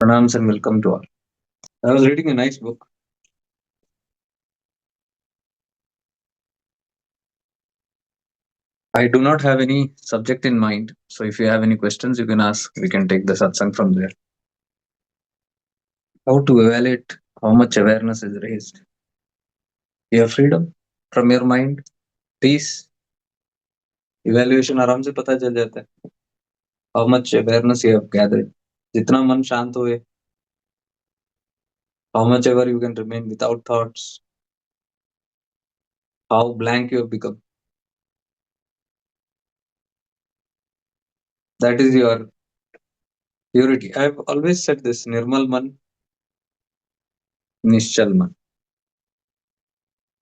Pranams and welcome to all. I was reading a nice book. I do not have any subject in mind. So if you have any questions, you can ask. We can take the satsang from there. How to evaluate how much awareness is raised? You have freedom from your mind, peace, evaluation आराम से पता चल जाता है. How much awareness you have gathered. जितना मन शांत हुए, how much ever you can remain without thoughts, how blank you have become. That is your purity. I have always said this: Nirmal man, Nishchal man.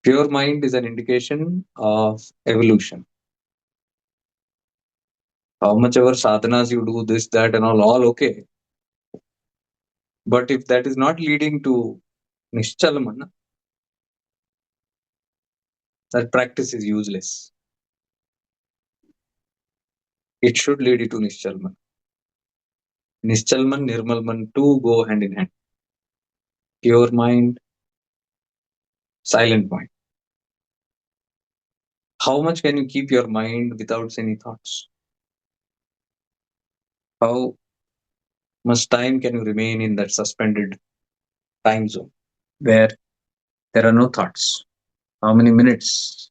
Pure mind is an indication of evolution. How much ever sadhanas you do, this, that, and all okay. But if that is not leading to nishchalamana, that practice is useless. It should lead you to nishchalman. Nishchalman, nirmalman, two go hand in hand. Pure mind, silent mind. How much can you keep your mind without any thoughts? How much time can you remain in that suspended time zone where there are no thoughts? How many minutes?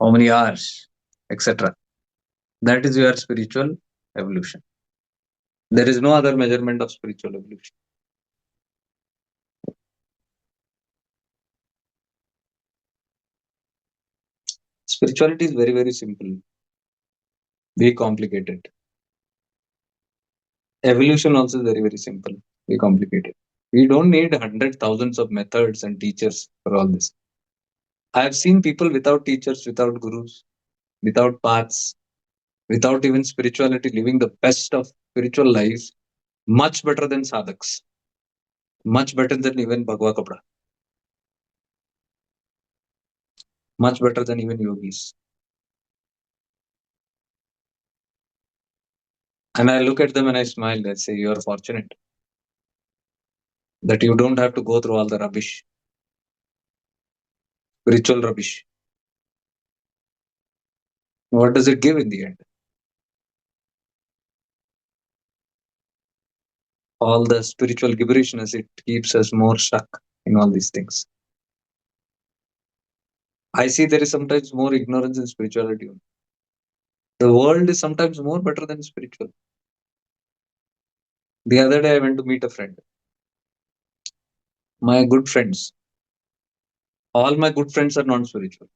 How many hours? Etc. That is your spiritual evolution. There is no other measurement of spiritual evolution. Spirituality is very, very simple, very complicated. Evolution also is very, very simple, very complicated. We don't need hundred thousands of methods and teachers for all this. I have seen people without teachers, without gurus, without paths, without even spirituality living the best of spiritual lives, much better than sadhaks, much better than even Bhagwa Kapra, much better than even yogis. And I look at them and I smile. I say, you are fortunate that you don't have to go through all the rubbish, spiritual rubbish. What does it give in the end? All the spiritual gibberishness, it keeps us more stuck in all these things. I see there is sometimes more ignorance in spirituality. The world is sometimes more better than spiritual. The other day I went to meet a friend. My good friends. All my good friends are non-spiritual.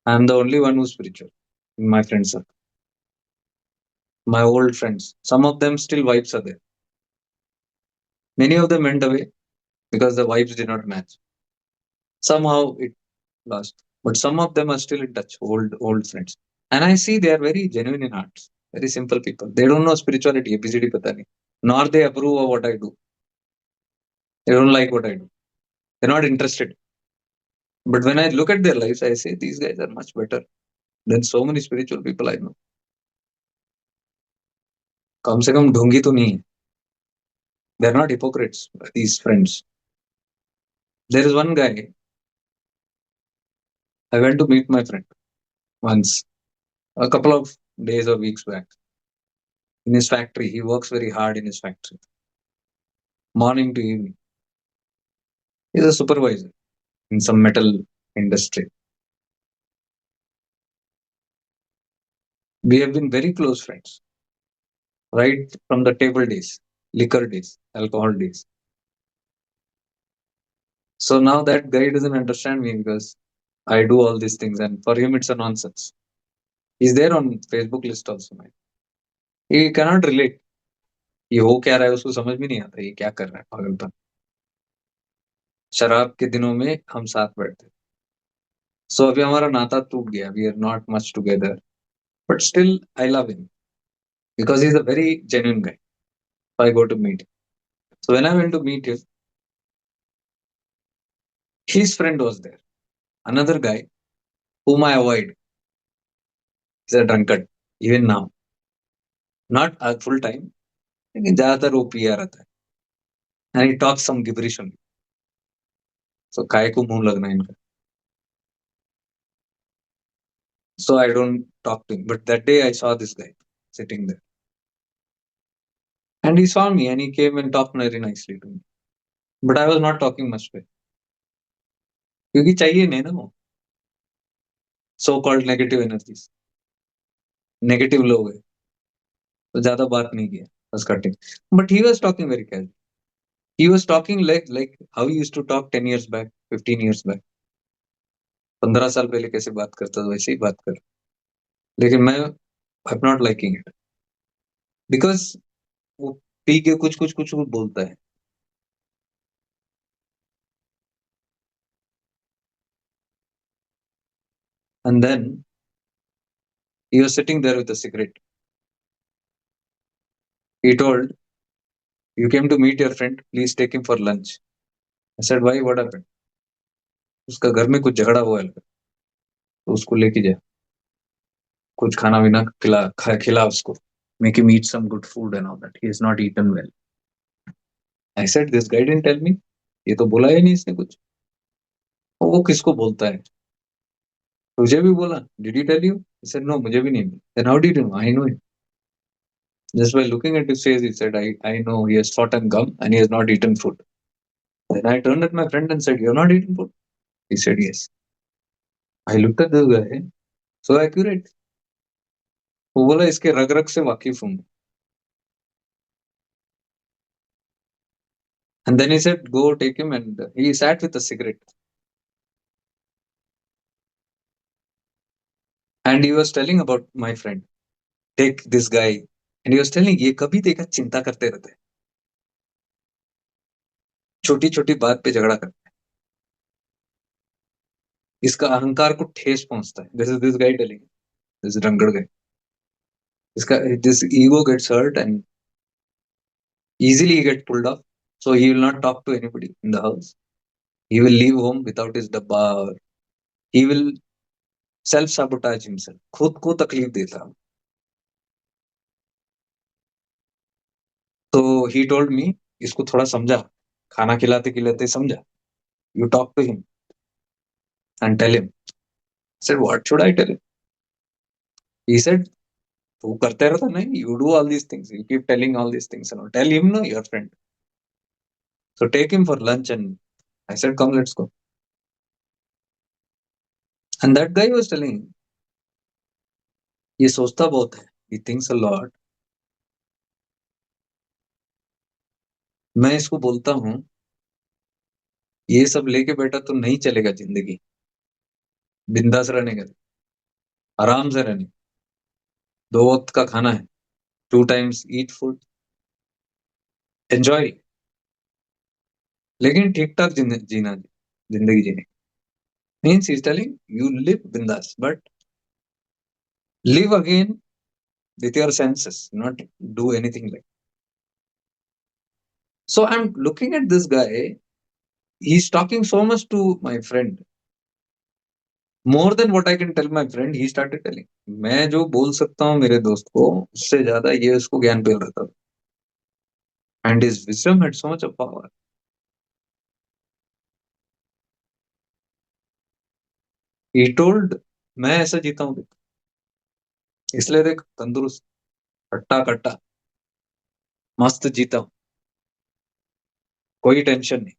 I am the only one who's spiritual in my friend circle. My old friends. Some of them still vibes are there. Many of them went away because the vibes did not match. Somehow it lost. But some of them are still in touch, old friends. And I see they are very genuine in hearts. Very simple people. They don't know spirituality, ABCD pata nahi. Nor they approve of what I do. They don't like what I do. They're not interested. But when I look at their lives, I say these guys are much better than so many spiritual people I know. कम से कम ढोंगी तो नहीं है. They're not hypocrites, these friends. There is one guy, I went to meet my friend once, a couple of days or weeks back. In his factory, he works very hard in his factory, morning to evening. He's a supervisor in some metal industry. We have been very close friends, right from the table days, liquor days, alcohol days. So now that guy doesn't understand me because I do all these things, and for him it's a nonsense. He's there on Facebook list also. Man. He cannot relate. ये हो क्या रहा है उसको समझ में नहीं आता ये क्या कर रहा है पागलपन. शराब के दिनों में हम साथ बैठते. सो अभी हमारा नाता टूट गया. We are not much together, but still I love him because he's a very genuine guy. So I go to meet him. So when I went to meet him, his friend was there. Another guy whom I avoid. He's a drunkard, even now. Not full time, लेकिन ज्यादातर वो पिया रहता है, and he talks some gibberish only. So काय को मुंह लगना इनका। So I don't talk to him. But that day I saw this guy sitting there. And he saw me and he came and talked very nicely to me. But I was not talking much to him. क्योंकि चाहिए नहीं ना वो so called negative energies, negative लोग है, तो ज्यादा बात नहीं किया, बस cutting. But he was talking very casual. He was talking like how he used to talk 10 years back, 15 years back. 15 साल पहले कैसे बात करता था वैसे ही बात कर। लेकिन मैं I am not liking it, because वो पी के कुछ बोलता है। And then he was sitting there with a cigarette. He told, "You came to meet your friend, please take him for lunch." I said, "Why? What happened?" उसका घर में कुछ झगड़ा हुआ है, तो उसको लेके जा, कुछ खाना वाना खिला उसको, make him eat some good food and all that. He has not eaten well. I said, "This guy didn't tell me." ये तो बोला ही नहीं इसने कुछ। वो किसको बोलता है? तुझे भी बोला? Did he tell you? He said, "No, मुझे भी नहीं बोला." Then how did you know? I know him. Just by looking at his face, he said, I know he has fought and gum and he has not eaten food. Then I turned at my friend and said, "You have not eaten food?" He said, "Yes." I looked at this guy, so accurate. वो बोला इसके रग रग से वाकिफ हूँ। And then he said, "Go take him." And he sat with a cigarette. And he was telling about my friend. Take this guy. And he was telling, ये कभी देखा चिंता करते रहते हैं, छोटी छोटी बात पे झगड़ा करते हैं, इसका अहंकार को ठेस पहुंचता है। This guy telling, this रंगड़ guy, इसका this ego gets hurt and easily he get pulled off. So he will not talk to anybody in the house. He will leave home without his dabba, or he will self sabotage himself. खुद को तकलीफ देता। तो he told me, इसको थोड़ा समझा, खाना खिलाते खिलाते समझा, you talk to him and tell him. I said, "What should I tell him?" He said, तू करते रहता नहीं, you do all these things, you keep telling all these things and all. Tell him, no, your friend. So take him for lunch. And I said, "Come, let's go." And that guy was telling, ये सोचता बहुत है, he thinks a lot. मैं इसको बोलता हूँ, ये सब लेके बैठा तो नहीं चलेगा जिंदगी, बिंदास रहने का, आराम से रहने, 2 वक्त का खाना है, 2 times eat food, enjoy, लेकिन ठीक ठाक जीना, जिंदगी जीने। Means he's telling you live bindas, but live again with your senses, not do anything like. So I'm looking at this guy. He's talking so much to my friend, more than what I can tell my friend. He started telling. मैं जो बोल सकता हूँ मेरे दोस्त को, उससे ज्यादा ये उसको ज्ञान पेल रहा था. And his wisdom had so much of power. He told, मैं ऐसा जीता हूँ, इसलिए देख तंदुरुस्त, हट्टा कट्टा, मस्त जीता हूँ, कोई टेंशन नहीं.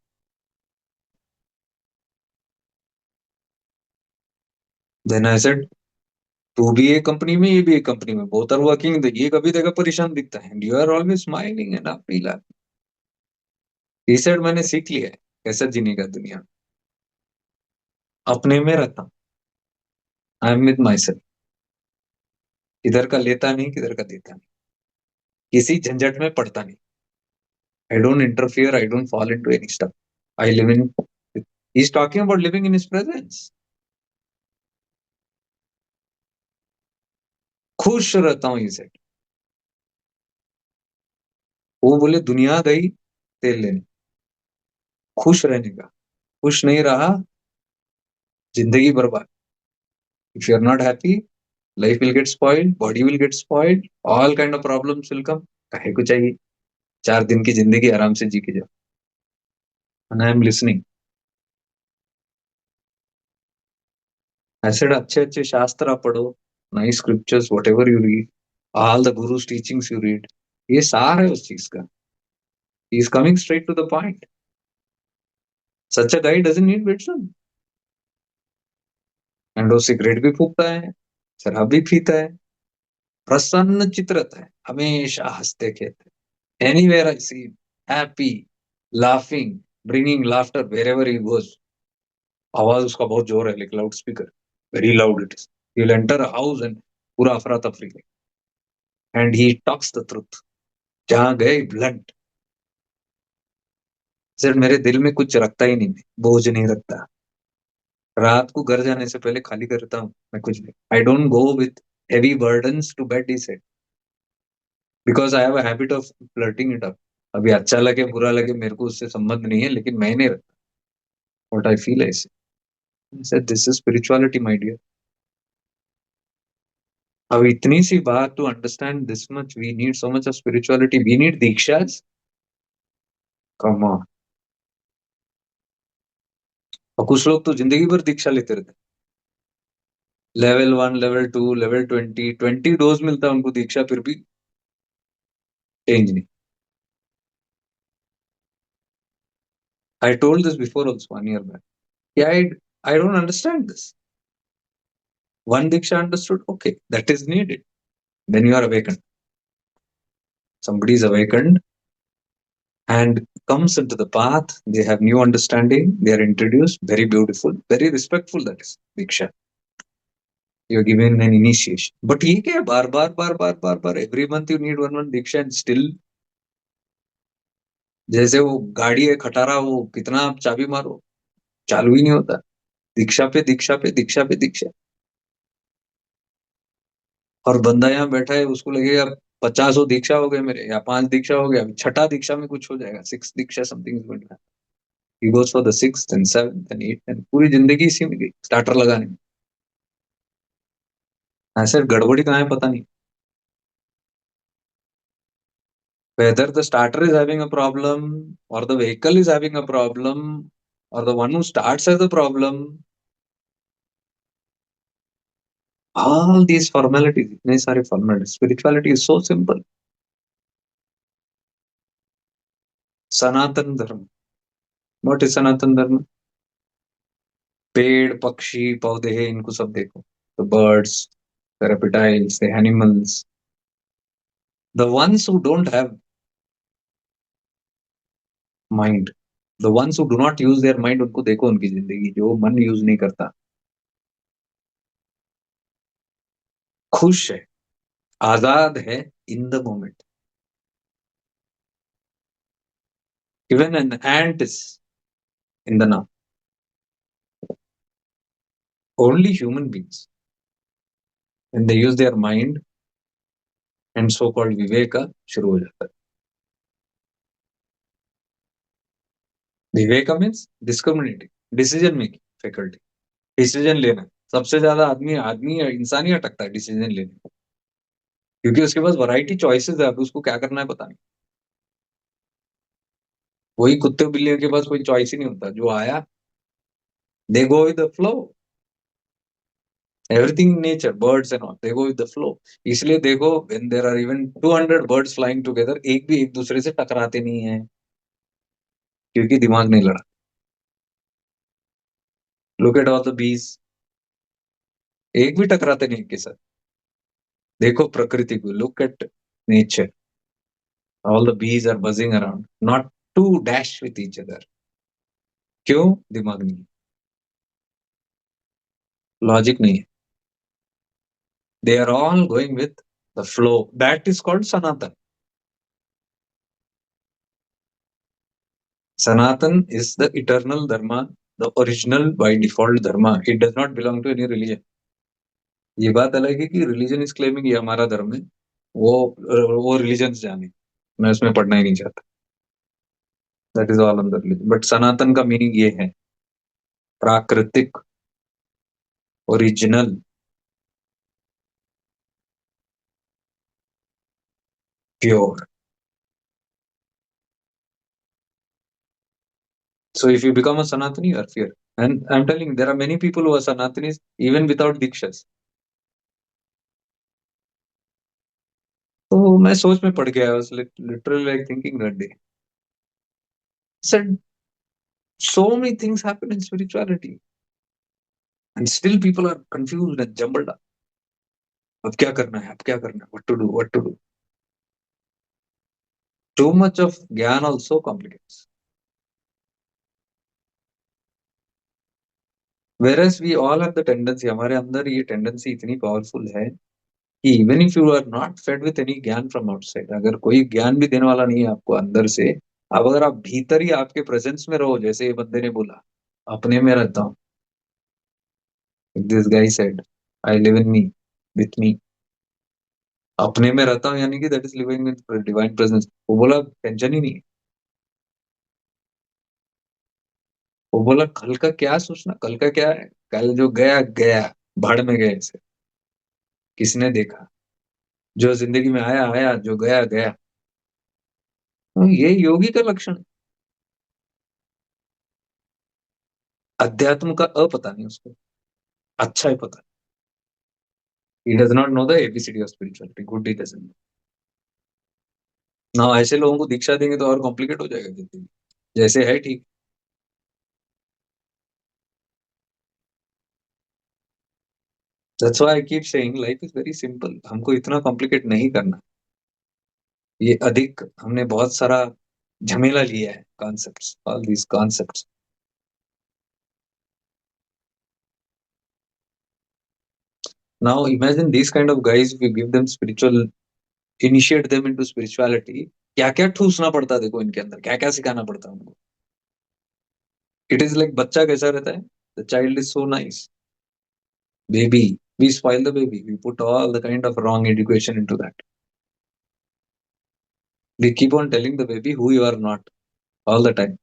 Then I said, तू भी एक कंपनी में, ये भी एक कंपनी में, बोथ आर वर्किंग, ये कभी देखा परेशान दिखता है, and you are always smiling and happy life. He said, मैंने सीख लिया है कैसे जीने का दुनिया में. अपने में रहता हूँ, I am with my self, इधर का लेता नहीं, किधर का देता नहीं, किसी झंझट में पड़ता नहीं. I don't interfere, I don't fall into any stuff. I live in, he is talking about living in his presence. खुश रहता हूँ, ही सेड. वो बोले दुनिया गई तेल लेने, खुश रहने का. खुश नहीं रहा, जिंदगी बर्बाद. If you are not happy, life will get spoiled, body will get spoiled, all kind of problems will come. काहे को चाहिए? 4 दिन की जिंदगी आराम से जी के जाओ। And I am listening. ऐसे अच्छे अच्छे शास्त्र आप पढ़ो, nice scriptures whatever you read, all the gurus teachings you read, ये सार है उस चीज का। He is coming straight to the point. Such a guide doesn't need wisdom. And वो सिगरेट भी फूकता है, शराब भी पीता है, प्रसन्न चित रहता है, हमेशा हंसते खेलते, anywhere I see happy, laughing, bringing laughter wherever he goes. आवाज उसका बहुत जोर है, like loud speaker, very loud it is. He will enter a house and पूरा अफरा तफरी, and he talks the truth, जहां गए ब्लंट। सर मेरे दिल में कुछ रखता ही नहीं, बोझ नहीं रखता। रात को घर जाने से पहले खाली करता हूँ मैं कुछ भी। I don't go with heavy burdens to bed, he said, because I have a habit of flirting it up. अभी अच्छा लगे बुरा लगे मेरे को उससे संबंध नहीं है, लेकिन मैं नहीं रखता। व्हाट आई फील ऐसे, this is spirituality my dear. अब इतनी सी बात, to understand this much we need so much of spirituality, we need दीक्षास। Come on. और कुछ लोग तो जिंदगी भर दीक्षा लेते रहते, लेवल 1, लेवल 2, लेवल 20, 20 डोज मिलता है उनको दीक्षा, फिर भी चेंज नहीं। I told this before also 1 year back. I don't understand this. One Diksha understood, okay, that is needed. Then you are awakened. Somebody is awakened and comes into the path. They have new understanding. They are introduced. Very beautiful, very respectful. That is Diksha. You are given an initiation. But ये क्या है, बार बार बार बार बार बार every month you need one Diksha, and still जैसे वो गाड़ी है खटारा, वो कितना आप चाबी मारो चालू ही नहीं होता। दीक्षा पे दीक्षा पे दीक्षा पे दीक्षा। और बंदा यहाँ बैठा है, उसको लगेगा 50 दीक्षा हो गए मेरे, या 5 दीक्षा हो गया, छठा दीक्षा में कुछ हो जाएगा, 6 दीक्षा something is going. He goes for the 6th and 7th and 8th, and पूरी जिंदगी इसी में गई स्टार्टर लगाने में। ऐसे गड़बड़ी कहाँ है पता नहीं। Whether the starter is having a problem, और the vehicle is having a problem, और the one who starts has the problem, all these formalities, इतने सारे formalities. Spirituality is so simple. Sanatan Dharma, what is सनातन धर्म? पेड़ पक्षी पौधे हैं, इनको सब देखो, the birds, the reptiles, the animals, the ones who don't have mind, the ones who do not use their mind, उनको देखो, उनकी जिंदगी, जो मन यूज नहीं करता, खुश है, आजाद है, in the moment. Even an ant is in the now. Only human beings, when they use their mind and so called viveka, शुरू हो जाता है। Viveka means discriminating decision making faculty, decision लेना। सबसे ज्यादा आदमी आदमी इंसान ही अटकता है डिसीजन लेने में, क्योंकि उसके पास वैरायटी चॉइसेस है, अभी उसको क्या करना है पता नहीं। वही कुत्ते बिल्लियों के पास कोई चॉइस ही नहीं होता, जो आया they go with the flow. Everything nature, birds and all, they go with the flow. इसलिए देखो, when there are even 200 birds flying together, एक भी एक दूसरे से टकराते नहीं है, क्योंकि दिमाग नहीं लड़ा। लुक एट ऑल द बीज, एक भी टकराते नहीं के साथ। देखो प्रकृति को, look at nature, all the bees are buzzing around, not to dash with each other. क्यों? दिमाग नहीं है, लॉजिक नहीं है। They are all going with the flow, that is called Sanatan. Sanatan is the eternal dharma, the original by default dharma. It does not belong to any religion. ये बात अलग है कि रिलीजन इज क्लेमिंग ये हमारा धर्म है, वो वो रिलीजन जाने, मैं उसमें पढ़ना ही नहीं चाहता। दैट इज ऑल अंदर रिलीजन, बट सनातन का मीनिंग ये है, प्राकृतिक, original, pure. So if you become a Sanatani, you are fear. And I'm telling you, there are many people who are Sanatanis even without dikshas. तो मैं सोच में पड़ गया. I was literally like thinking that day. Said so many things happen in spirituality, and still people are confused and jumbled up. अब क्या करना है? अब क्या करना है? What to do? What to do? Too much of ज्ञान also complicates. Whereas we all have the tendency, हमारे अंदर ये tendency इतनी powerful है कि even if you are not fed with any ज्ञान from outside, अगर कोई ज्ञान भी देने वाला नहीं है आपको अंदर से, अब अगर आप भीतर ही आपके प्रेजेंस में रहो, जैसे ये बंदे ने बोला, अपने में रहता हूँ. This guy said, I live in me, with me. अपने में रहता हूँ यानी कि that is living with divine presence. वो बोला टेंशन ही नहीं है. वो बोला कल का क्या सोचना, कल का क्या है, कल जो गया गया, भाड़ में गए से किसने देखा, जो जिंदगी में आया आया, जो गया गया. तो ये योगी का लक्षण है. अध्यात्म का पता नहीं उसको, अच्छा ही पता. He does not know the ABCD of spirituality. Good he doesn't know. ना ऐसे लोगों को दीक्षा देंगे तो और कॉम्प्लिकेट हो जाएगा जिंदगी. जैसे है ठीक. That's why I keep saying life is very simple. हमको इतना कॉम्प्लिकेट नहीं करना. ये अधिक हमने बहुत सारा झमेला लिया है. Concepts, all these concepts. Now imagine these kind of guys, if you give them spiritual, initiate them into spirituality, क्या क्या ठूसना पड़ता है देखो इनके अंदर, क्या क्या सिखाना पड़ता है उनको. इट इज लाइक बच्चा कैसा रहता है. The child is so nice. Baby, we spoil the baby. We put all the kind of wrong education into that. We keep on telling the baby who you are not all the time.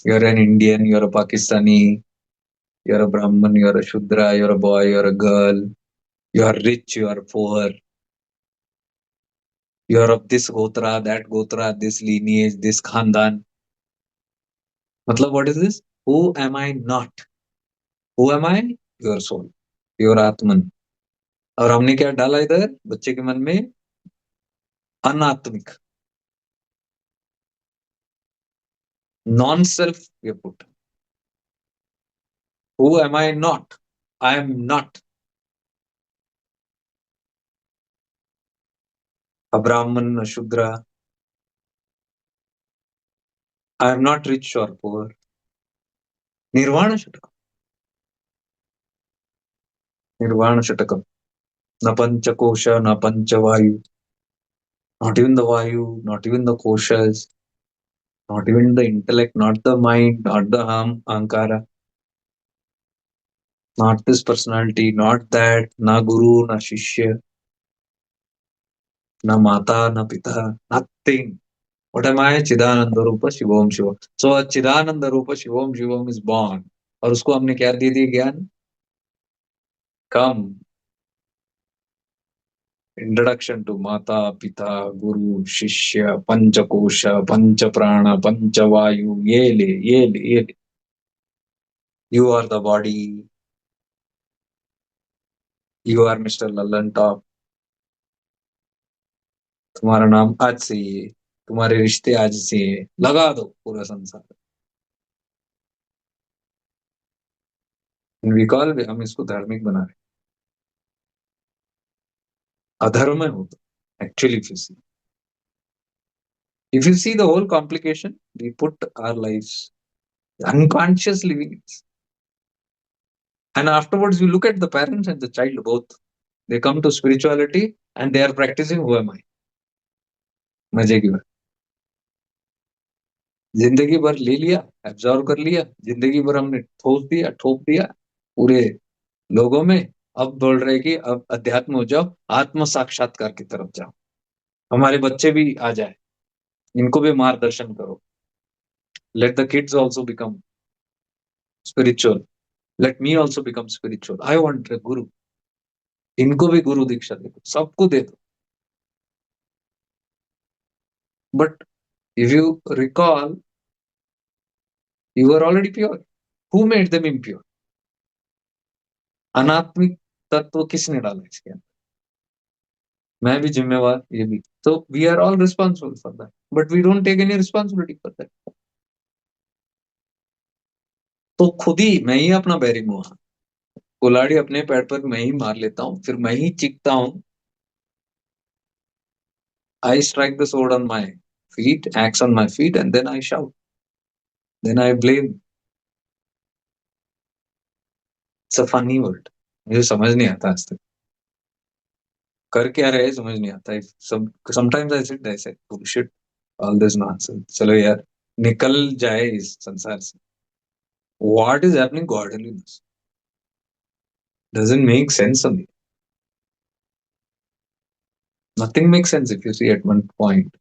You're an Indian, you're a Pakistani, you're a Brahman, you're a Shudra, you're a boy, you're a girl, you are rich, you are poor, you're of this gotra, that gotra, this lineage, this khandan. Matlab, what is this? Who am I not? Who am I? Your soul, your Atman. और हमने क्या डाला इधर बच्चे के मन में? अनात्मिक, non self we have put. Who am I not? I am not a Brahman, a Shudra. I am not rich or poor. Nirvana Shatakam. Nirvana Shatakam. Na pancha kosha, na pancha vayu. Not even the vayu, not even the koshas, not even the intellect, not the mind, not the ankara, not this personality, not that, na guru, na shishya, na mata, na pita, nothing. What am I? Chidananda Rupa Shivam Shivam. So a Chidananda Rupa Shivam Shivam is born. और उसको हमने क्या दे दिया ज्ञान? Come. Introduction to Mata, Pita, Guru, Shishya, Panchakosha, Panchaprana, Panchavayu. ये ले, ये ले, ये ले. You are the body. You are Mr. Lallan Top. तुम्हारा नाम आज से ही है. तुम्हारे रिश्ते आज से है. लगा दो पूरा संसार. We call, हम इसको धार्मिक बना रहे. अधर्म है वो तो. Actually, if you see the whole complication, we put our lives unconscious living. And afterwards, you look at the parents and the child both. They come to spirituality and they are practicing who am I. मजे की बात. जिंदगी भर ले लिया, absorb कर लिया, जिंदगी भर हमने ठोस दिया, ठोक दिया पूरे लोगों में. अब बोल रहे कि अब अध्यात्म हो जाओ, आत्म साक्षात्कार की तरफ जाओ. हमारे बच्चे भी आ जाए, इनको भी मार्गदर्शन करो. Let the kids also become spiritual. Let me also become spiritual. I want a गुरु. इनको भी गुरु दीक्षा दे दो, सबको दे दो. But if you recall, You were already pure. Who made them impure? अनात्मिक तत्व किसने डाला इसके अंदर? मैं भी जिम्मेवार, ये भी। तो we are all responsible for that, but we don't take any responsibility for that. तो खुद ही मैं ही अपना बैरी मुआ, कुल्हाड़ी अपने पैर पर मैं ही मार लेता हूँ, फिर मैं ही चीखता हूँ। I strike the sword on my feet, axe on my feet, and then I shout, then I blame. It's a funny word, मुझे समझ नहीं आता आज तक कर क्या रहे, समझ नहीं आता। सब समटाइम्स आई सिट ऐसे बुलशिट, ऑल दिस नॉनसेंस, चलो यार निकल जाए इस संसार से। What is happening, godliness doesn't make sense to me. Nothing makes sense if you see at one point.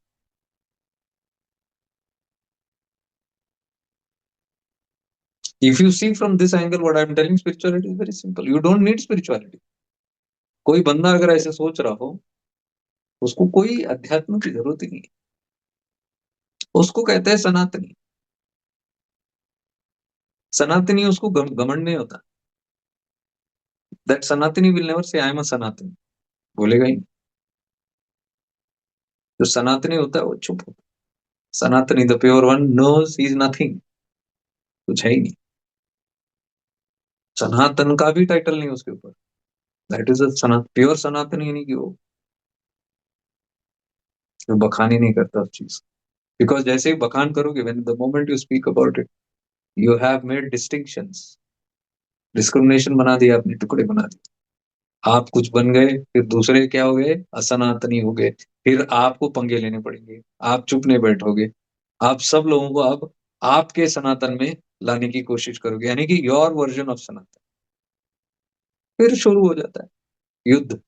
If you see from this angle, what I'm telling, spirituality is very simple. You don't need spirituality. कोई बंदा अगर ऐसे सोच रहा हो, उसको कोई अध्यात्म की जरूरत ही नहीं है। उसको कहते हैं सनातनी। सनातनी, उसको घमंड नहीं होता। दैट सनातनी will never say I am a सनातनी, बोलेगा ही नहीं। जो सनातनी होता है वो चुप होता है। Sanatani the pure one knows he is nothing, कुछ है ही नहीं। सनातन का भी टाइटल नहीं उसके ऊपर। दैट इज अ सनात प्योर सनातनी, नहीं कि वो जो बखान ही नहीं करता उस चीज। बिकॉज जैसे ही बखान करोगे, when the moment you speak about it, you have made distinctions, discrimination बना दिया, अपने टुकड़े बना दिए। आप कुछ बन गए, फिर दूसरे क्या हो गए, असनातनी हो गए। फिर आपको पंगे लेने पड़ेंगे, आप चुप नहीं बैठोगे। आप सब लोगों को अब आपके सनातन में लाने की कोशिश करोगे, यानी कि योर वर्जन ऑफ सनातन। फिर शुरू हो जाता है युद्ध।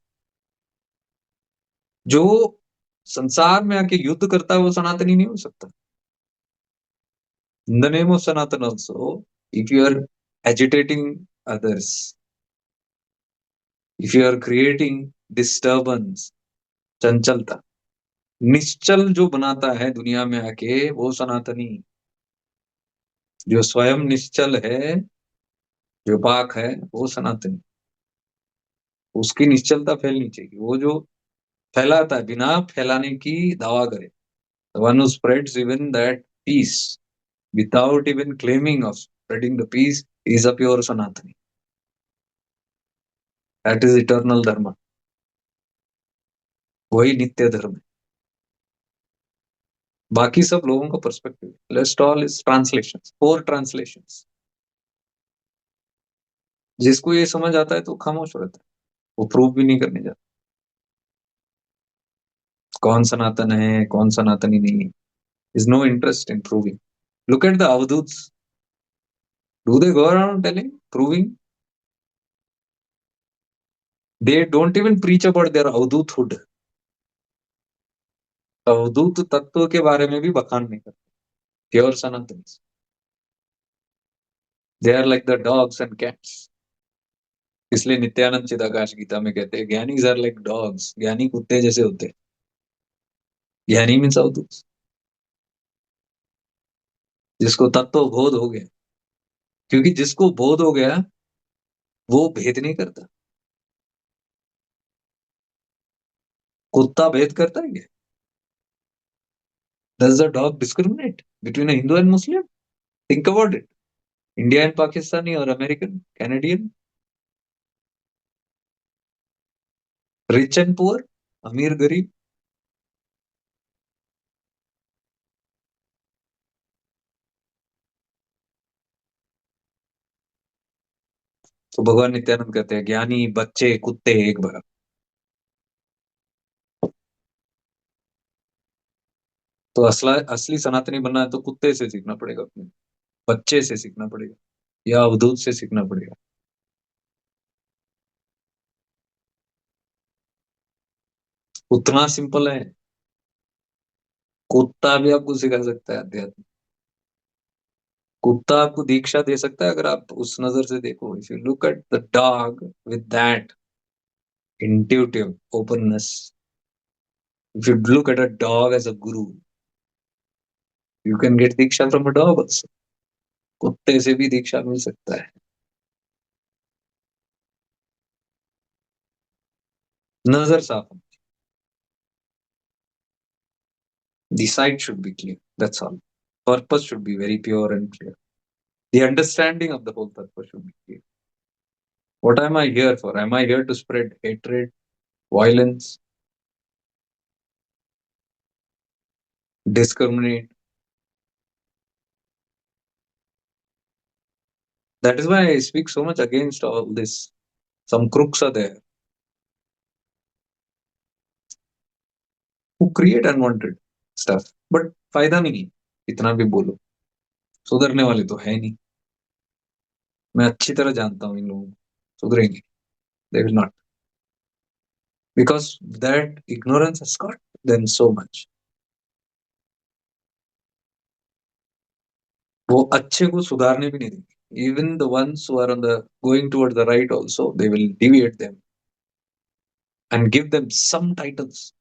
जो संसार में आके युद्ध करता है वो सनातनी नहीं हो सकता। In the name of Sanatan also, if you are agitating others, if you are creating disturbance, चंचलता, निश्चल जो बनाता है दुनिया में आके वो सनातनी। जो स्वयं निश्चल है, जो पाक है, वो सनातनी। उसकी निश्चलता फैलनी चाहिए। वो जो फैलाता है बिना फैलाने की दावा करे, the one who spreads even that peace without even claiming of spreading the peace is a pure sanatani. That is eternal dharma. वही नित्य धर्म है। बाकी सब लोगों का perspective. Least all is translation, for translation. जिसको ये समझ आता है तो खामोश रहता है, वो प्रूव भी नहीं करने जाता कौन सनातन है कौन सनातनी नहीं। Is no interest in proving. Look at the avadhuts, do they go around telling, proving? They don't even preach about their अवधूतहुड। अवधूत तत्व के बारे में भी बखान नहीं करते pure Sanatan. They are like the dogs and cats. इसलिए नित्यानंद चिदाकाश गीता में कहते हैं ज्ञानी आर लाइक डॉग्स, ज्ञानी कुत्ते जैसे होते हैं। ज्ञानी मीन्स अवधूत, जिसको तत्व बोध हो गया। क्योंकि जिसको बोध हो गया वो भेद नहीं करता। कुत्ता भेद करता है क्या? Does the dog discriminate between a Hindu and Muslim? Think about it. India and Pakistani और American Canadian, rich and poor, अमीर गरीब। तो भगवान नित्यानंद कहते हैं ज्ञानी बच्चे कुत्ते एक बराबर। तो असला असली सनातनी बनना है तो कुत्ते से सीखना पड़ेगा, अपने बच्चे से सीखना पड़ेगा, या अवधूत से सीखना पड़ेगा। उतना सिंपल है। कुत्ता भी आपको सिखा सकता है अध्यात्म। कुत्ता आपको दीक्षा दे सकता है अगर आप उस नजर से देखो। If you look at the dog with that intuitive openness, if you look at a dog as a guru, you can get diksha from a dog also. कुत्ते से भी दीक्षा मिल सकता है। नजर साफ होनी, the sight should be clear, that's all. Purpose should be very pure and clear. The understanding of the whole purpose should be clear. What am I here for? Am I here to spread hatred, violence, discriminate? That is why I speak so much against all this. Some crooks are there who create unwanted stuff, but फायदा नहीं है इतना भी बोलो, सुधरने वाले तो है नहीं। मैं अच्छी तरह जानता हूँ इन लोगों को, सुधरेंगे, they will not, because that ignorance has got them so much. वो अच्छे को सुधारने भी नहीं देंगे। Even the ones who are on the going towards the right also, they will deviate them and give them some titles.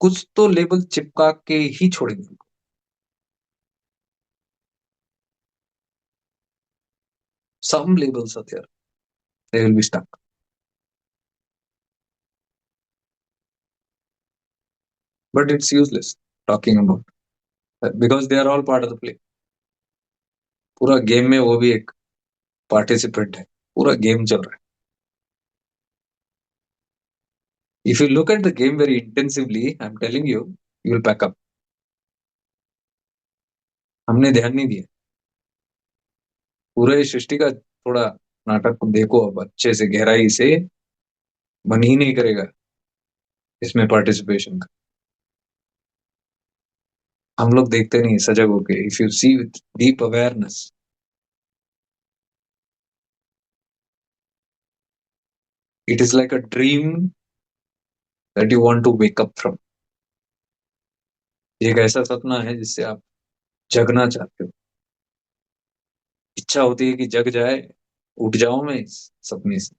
कुछ तो label चिपका के ही छोड़ेंगे उनको। Some labels are there, they will be stuck. But it's useless talking about, because they are all part of the play. पूरा game में वो भी एक पार्टिसिपेंट है, पूरा गेम चल रहा है। If you look at the game very intensively, I'm telling you, you will pack up. हमने ध्यान नहीं दिया, पूरे सृष्टि का थोड़ा नाटक को देखो अब अच्छे से गहराई से, मन ही नहीं करेगा इसमें पार्टिसिपेशन का। हम लोग देखते नहीं सजग होके। If you see with deep awareness, it is like a dream that you want to wake up from. एक ऐसा सपना है जिससे आप जगना चाहते हो, इच्छा होती है कि जग जाए, उठ जाऊं मैं इस सपने से।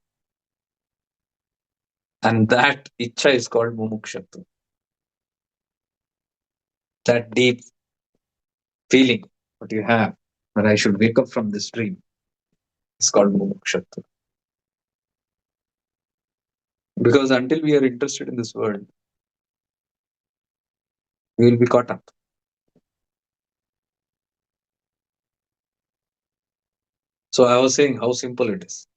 And that ichha is called mumukshutva. That deep feeling what you have, that I should wake up from this dream, is called mumukshatva. Because until we are interested in this world, we will be caught up. So I was saying how simple it is.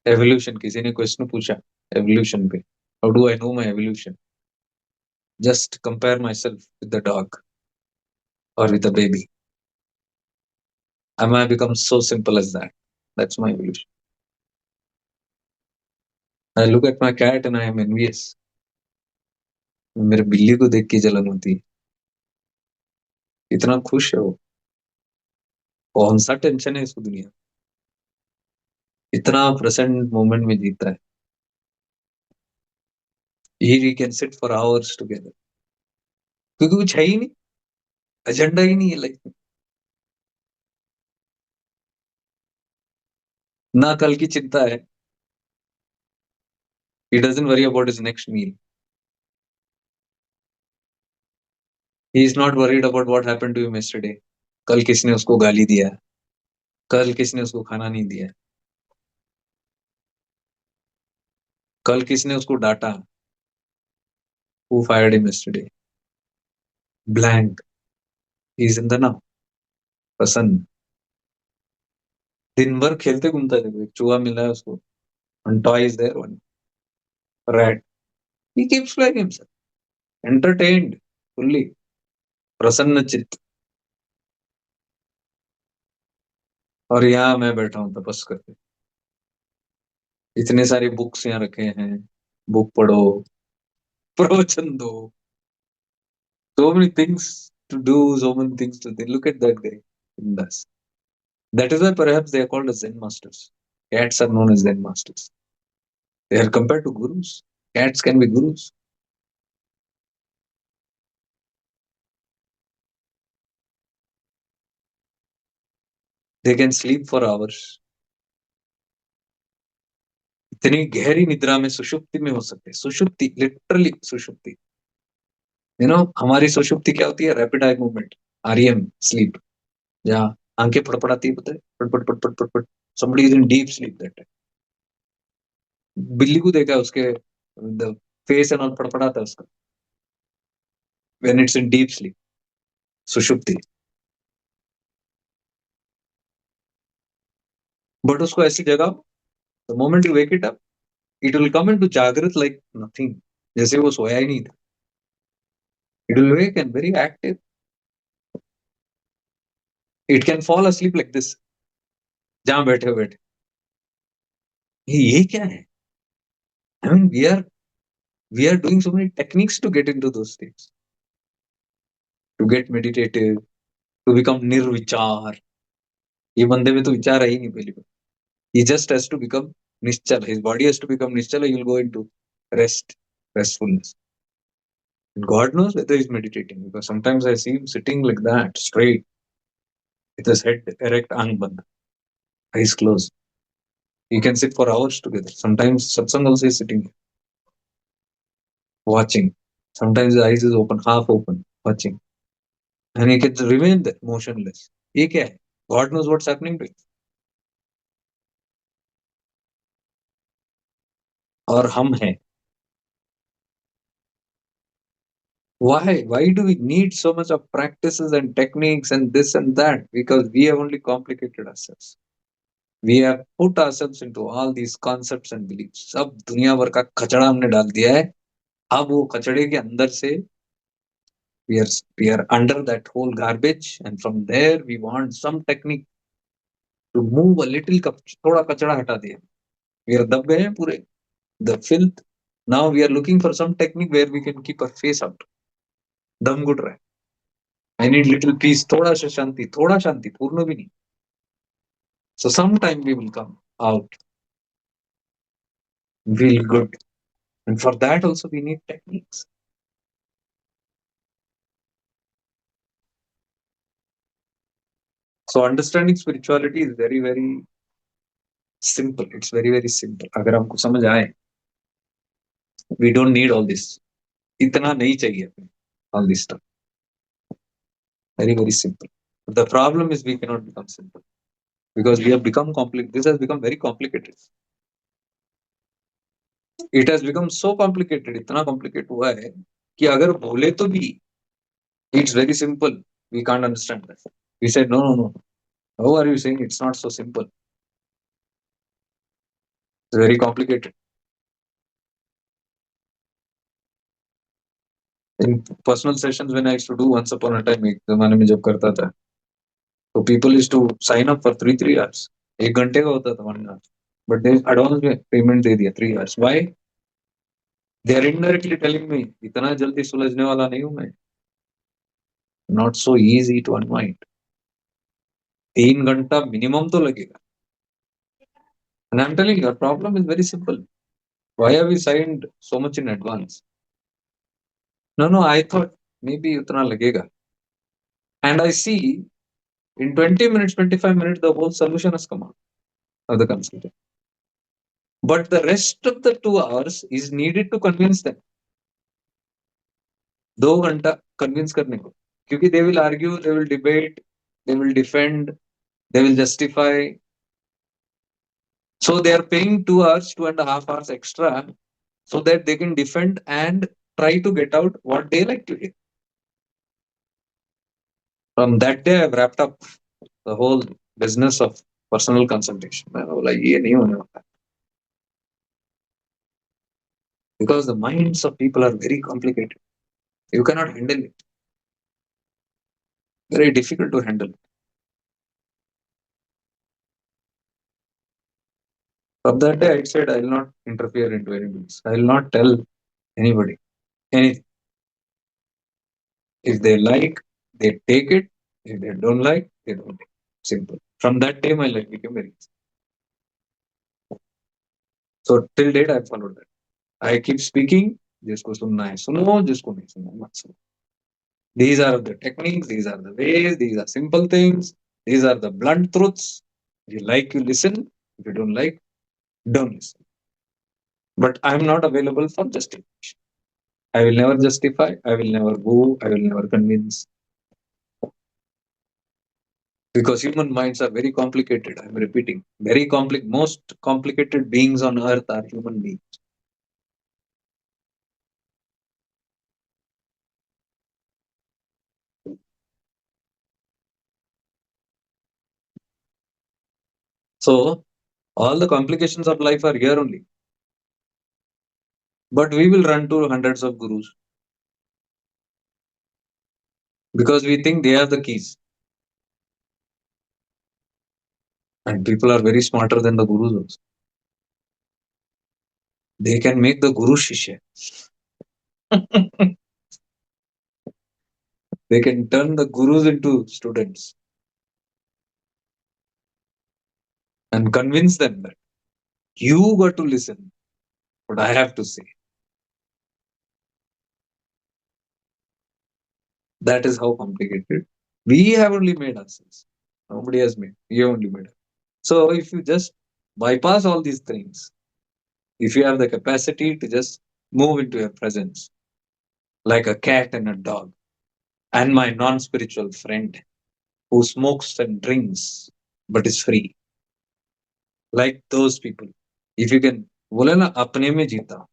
Evolution, किसी ने question पूछा evolution पे, how do I know my evolution? Just compare myself with the dog or with a baby. Am I become so simple as that? That's my evolution. I look at my cat and I am envious. मेरे बिल्ली को देख के जलन होती है, इतना खुश है वो, कौन सा टेंशन है इसको दुनिया, इतना प्रेजेंट मोमेंट में जीता है। Here we can sit for hours together, क्योंकि कुछ है ही नहीं, एजेंडा ही नहीं है लाइफ में, ना कल की चिंता है। He doesn't worry about his next meal. He is not worried about what happened to him yesterday. कल किसने उसको गाली दिया, कल किसने उसको खाना नहीं दिया, कल किसने उसको डांटा, who fired him yesterday. Blank. He is in the now. प्रसन्न, दिन भर खेलते घूमता है, देखो एक चूहा मिला है उसको, one toy is there, one rat. He keeps playing himself, entertained fully, प्रसन्न चित्त। और यहाँ मैं बैठा हूँ तपस करके, इतने सारे बुक्स यहाँ रखे हैं, बुक पढ़ो, प्रवचन दो, so many things to do, so many things to think. Look at that guy. Bindas. That is why perhaps they are called as Zen masters. Cats are known as Zen masters. They are compared to gurus. Cats can be gurus. They can sleep for hours. इतनी गहरी निद्रा में, सुषुप्ति में हो सकते हैं। सुषुप्ति, लिटरली सुषुप्ति। हमारी सुषुप्ति क्या होती है? Rapid eye movement, REM, sleep. या आंखें फड़फड़ाती है, पता है, फटफट फटफट फटफट, somebody is in deep sleep that time. बिल्ली को देखा है उसके द फेस एंड ऑल फड़फड़ाता है उसका when it's in deep sleep, सुषुप्ति. बट उसको ऐसी जगह, the moment you wake it up, it will come into जागृत like nothing, जैसे वो सोया ही नहीं था. It will wake and very active. It can fall asleep like this, जहां बैठे बैठे. ये क्या है? I mean, we are doing so many techniques to get into those states, to get meditative, to become nirvichar. ये बंदे में तो विचार है ही नहीं पहली बार. He just has to become nischala. His body has to become nischala. He will go into rest, restfulness. And God knows whether he's meditating, because sometimes I see him sitting like that, straight, with his head erect, aankh band, eyes closed. He can sit for hours together. Sometimes satsang also is sitting, watching. Sometimes his eyes is open, half open, watching. And he can remain there, motionless. ये क्या है? God knows what's happening to him. और हम हैं. Why do we need so much of practices and techniques and this and that? Because we have only complicated ourselves. We have put ourselves into all these concepts and beliefs. सब दुनिया भर का कचड़ा हमने डाल दिया है. अब वो कचड़े के अंदर से we are we are under that whole garbage, and from there we want some technique to move a little. थोड़ा कचड़ा हटा दिया. We are दब गए हैं पूरे. The filth. Now we are looking for some technique where we can keep our face out. दम घुट रहा है. I need little peace. थोड़ा शांति, पूर्ण भी नहीं. So sometime we will come out, feel good. And for that also we need techniques. So understanding spirituality is very, very simple. It's very, very simple. अगर हमको समझ आए, we don't need all this. इतना नहीं चाहिए all this stuff. Very, very simple. But the problem is we cannot become simple, because we have become complicated. This has become very complicated. It has become so complicated. इतना complicated हुआ है कि अगर बोले तो भी it's very simple. We can't understand that. We said no, no, no. How are you saying it's not so simple? It's very complicated. In personal sessions when I used to do once upon a time, एक जमाने में जब करता था, तो people used to sign up for 3 hours. 1 घंटे का होता था 1 hour. But they advance में payment दे दिया 3 hours. Why? They are indirectly telling me इतना जल्दी सुलझने वाला नहीं हूँ मैं. Not so easy to unwind. 3 घंटा minimum तो लगेगा. And I'm telling you, your problem is very simple. Why have we signed so much in advance? No, no, I thought maybe उतना लगेगा. And I see in 20 minutes, 25 minutes, the whole solution has come out of the consultant. But the rest of the 2 hours is needed to convince them. 2 घंटा convince करने को. क्योंकि they will argue, they will debate, they will defend, they will justify. So they are paying 2 hours, 2.5 hours extra, so that they can defend and try to get out what they like to hear. From that day, I've wrapped up the whole business of personal consultation. मैंने बोला ये नहीं होने वाला. Because the minds of people are very complicated. You cannot handle it. Very difficult to handle. From that day, I said I will not interfere into anybody's. I will not tell anybody anything. If they like, they take it. If they don't like, they don't take it. Simple. From that day, my life became very easy. So till date, I followed that. I keep speaking. जिसको सुनना है सुनो, जिसको नहीं सुनना मत सुनो. These are the techniques. These are the ways. These are simple things. These are the blunt truths. If you like, you listen. If you don't like, don't listen. But I'm not available for justification. I will never justify. I will never go. I will never convince. because human minds are very complicated. I'm repeating, very complex. Most complicated beings on earth are human beings. So all the complications of life are here only. But we will run to hundreds of gurus because we think they have the keys. And people are very smarter than the gurus also. They can make the guru shishya. They can turn the gurus into students and convince them that you got to listen what I have to say. That is how complicated. We have only made ourselves. Nobody has made. We have only made it. So if you just bypass all these things, if you have the capacity to just move into your presence, like a cat and a dog, and my non-spiritual friend who smokes and drinks but is free, like those people. If you can, बोले ना अपने में जीता.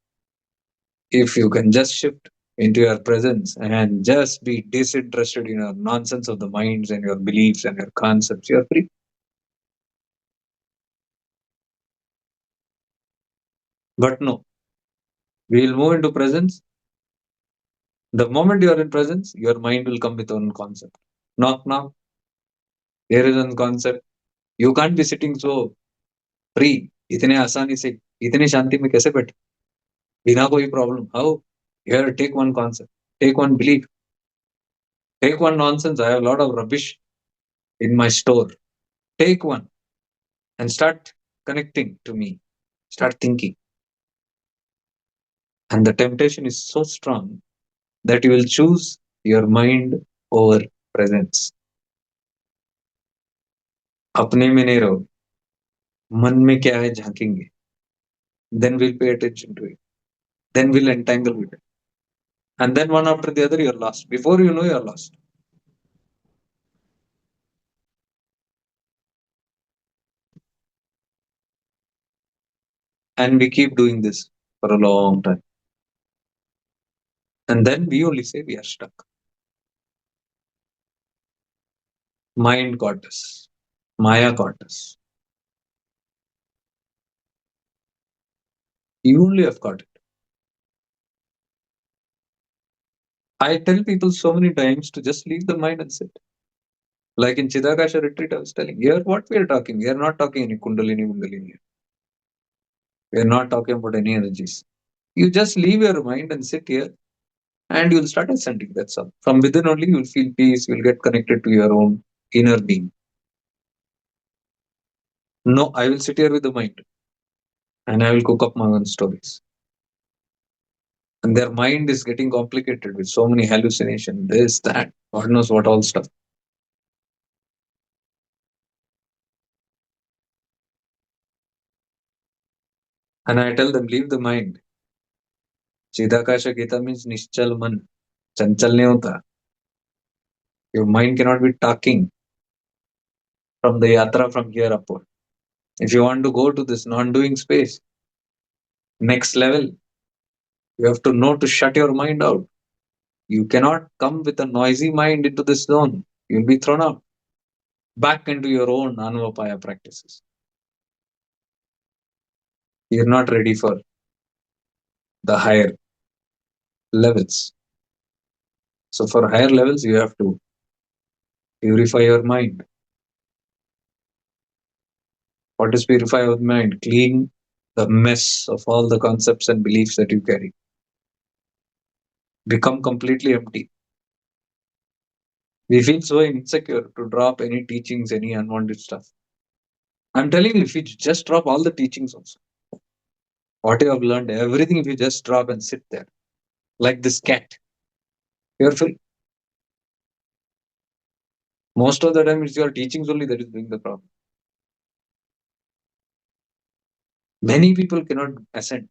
If you can just shift into your presence and just be disinterested in your nonsense of the minds and your beliefs and your concepts, you're free. But no, we will move into presence. The moment you are in presence, your mind will come with one concept. Knock, knock. There is one concept. You can't be sitting so free, इतने आसानी से, इतनी शांति में कैसे बैठे बिना कोई problem. How? You have to take one concept, take one belief, take one nonsense. I have a lot of rubbish in my store. Take one and start connecting to me. Start thinking. And the temptation is so strong that you will choose your mind over presence. अपने में नहीं रहो, मन में क्या है झांकेंगे. Then we'll pay attention to it. Then we'll entangle with it. And then one after the other, you're lost. Before you know, you're lost. And we keep doing this for a long time. And then we only say we are stuck. Mind got us. Maya got us. You only have got it. I tell people so many times to just leave the mind and sit. Like in Chidakasha retreat, I was telling, here what we are talking. We are not talking any Kundalini Kundalini. We are not talking about any energies. You just leave your mind and sit here and you'll start ascending. That's all. From within only you'll feel peace, you'll get connected to your own inner being. No, I will sit here with the mind and I will cook up my own stories. And their mind is getting complicated with so many hallucinations, this, that, God knows what all stuff. And I tell them, leave the mind. Chidakasha Gita means Nishchal Man. Chanchal nahi hota. Your mind cannot be talking from the yatra from here upward. If you want to go to this non-doing space, next level, you have to know to shut your mind out. You cannot come with a noisy mind into this zone. You'll be thrown out back into your own Anuvapaya practices. You're not ready for the higher levels. So for higher levels, you have to purify your mind. What is purify your mind? Clean the mess of all the concepts and beliefs that you carry. Become completely empty. We feel so insecure to drop any teachings, any unwanted stuff. I'm telling you, if you just drop all the teachings also, what you have learned, everything, if you just drop and sit there, like this cat, you're free. Most of the time, it's your teachings only that is doing the problem. Many people cannot ascend.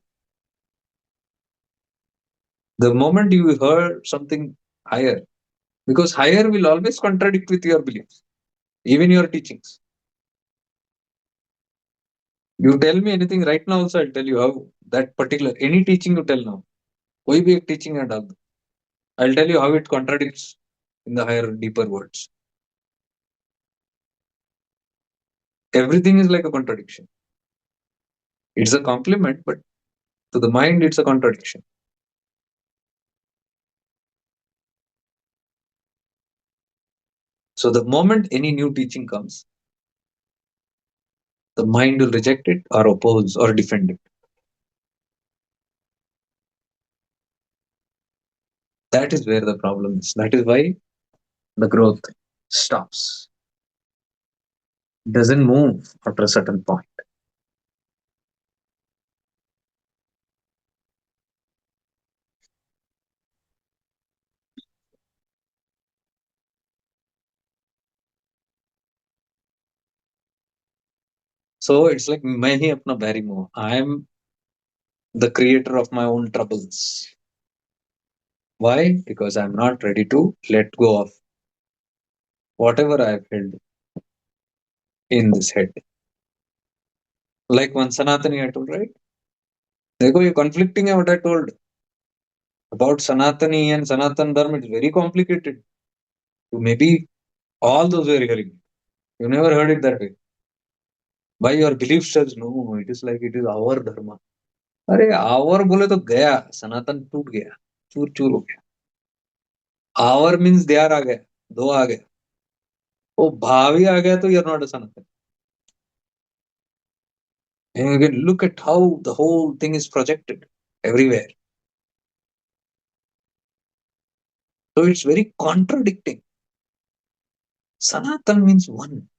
The moment you heard something higher, because higher will always contradict with your beliefs. even your teachings. You tell me anything right now, also I'll tell you how that particular any teaching you tell now. कोई भी एक teaching है डाल दो. I'll tell you how it contradicts in the higher, deeper words. Everything is like a contradiction. It's a compliment, but to the mind, it's a contradiction. So the moment any new teaching comes, the mind will reject it or oppose or defend it. That is where the problem is. That is why the growth stops, doesn't move after a certain point. So it's like मैं ही अपना बैरी हूँ. I am the creator of my own troubles. Why? Because I'm not ready to let go of whatever I've held in this head. Like one Sanatani I told, right? देखो ये conflicting है what I told about Sanatani and Sanatan Dharma. It's very complicated. Maybe all those were hearing. You never heard it that way. By your belief says no, it is like it is our dharma. अरे our बोले तो गया सनातन टूट गया चूर चूर हो गया. Our means they are आ गया दो आ गया वो भावी आ गया तो you're not a Sanatan. And you can look at how the whole thing is projected everywhere. So it's very contradicting. Sanatan means one.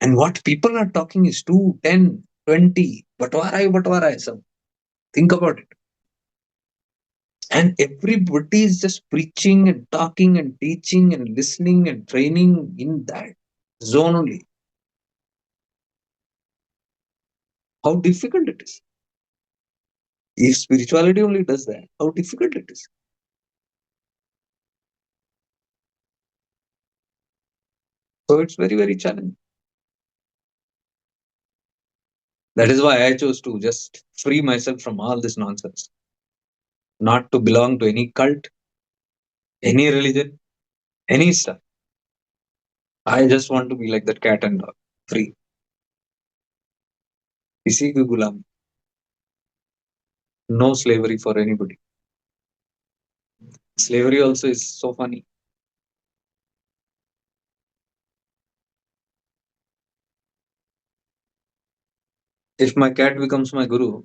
And what people are talking is 2, 10, 20. Batwara hai sab. Think about it. And everybody is just preaching and talking and teaching and listening and training in that zone only. How difficult it is. If spirituality only does that, how difficult it is. So it's very, very challenging. That is why I chose to just free myself from all this nonsense. Not to belong to any cult, any religion, any stuff. I just want to be like that cat and dog, free. किसी की गुलाम. No slavery for anybody. Slavery also is so funny. If my cat becomes my guru,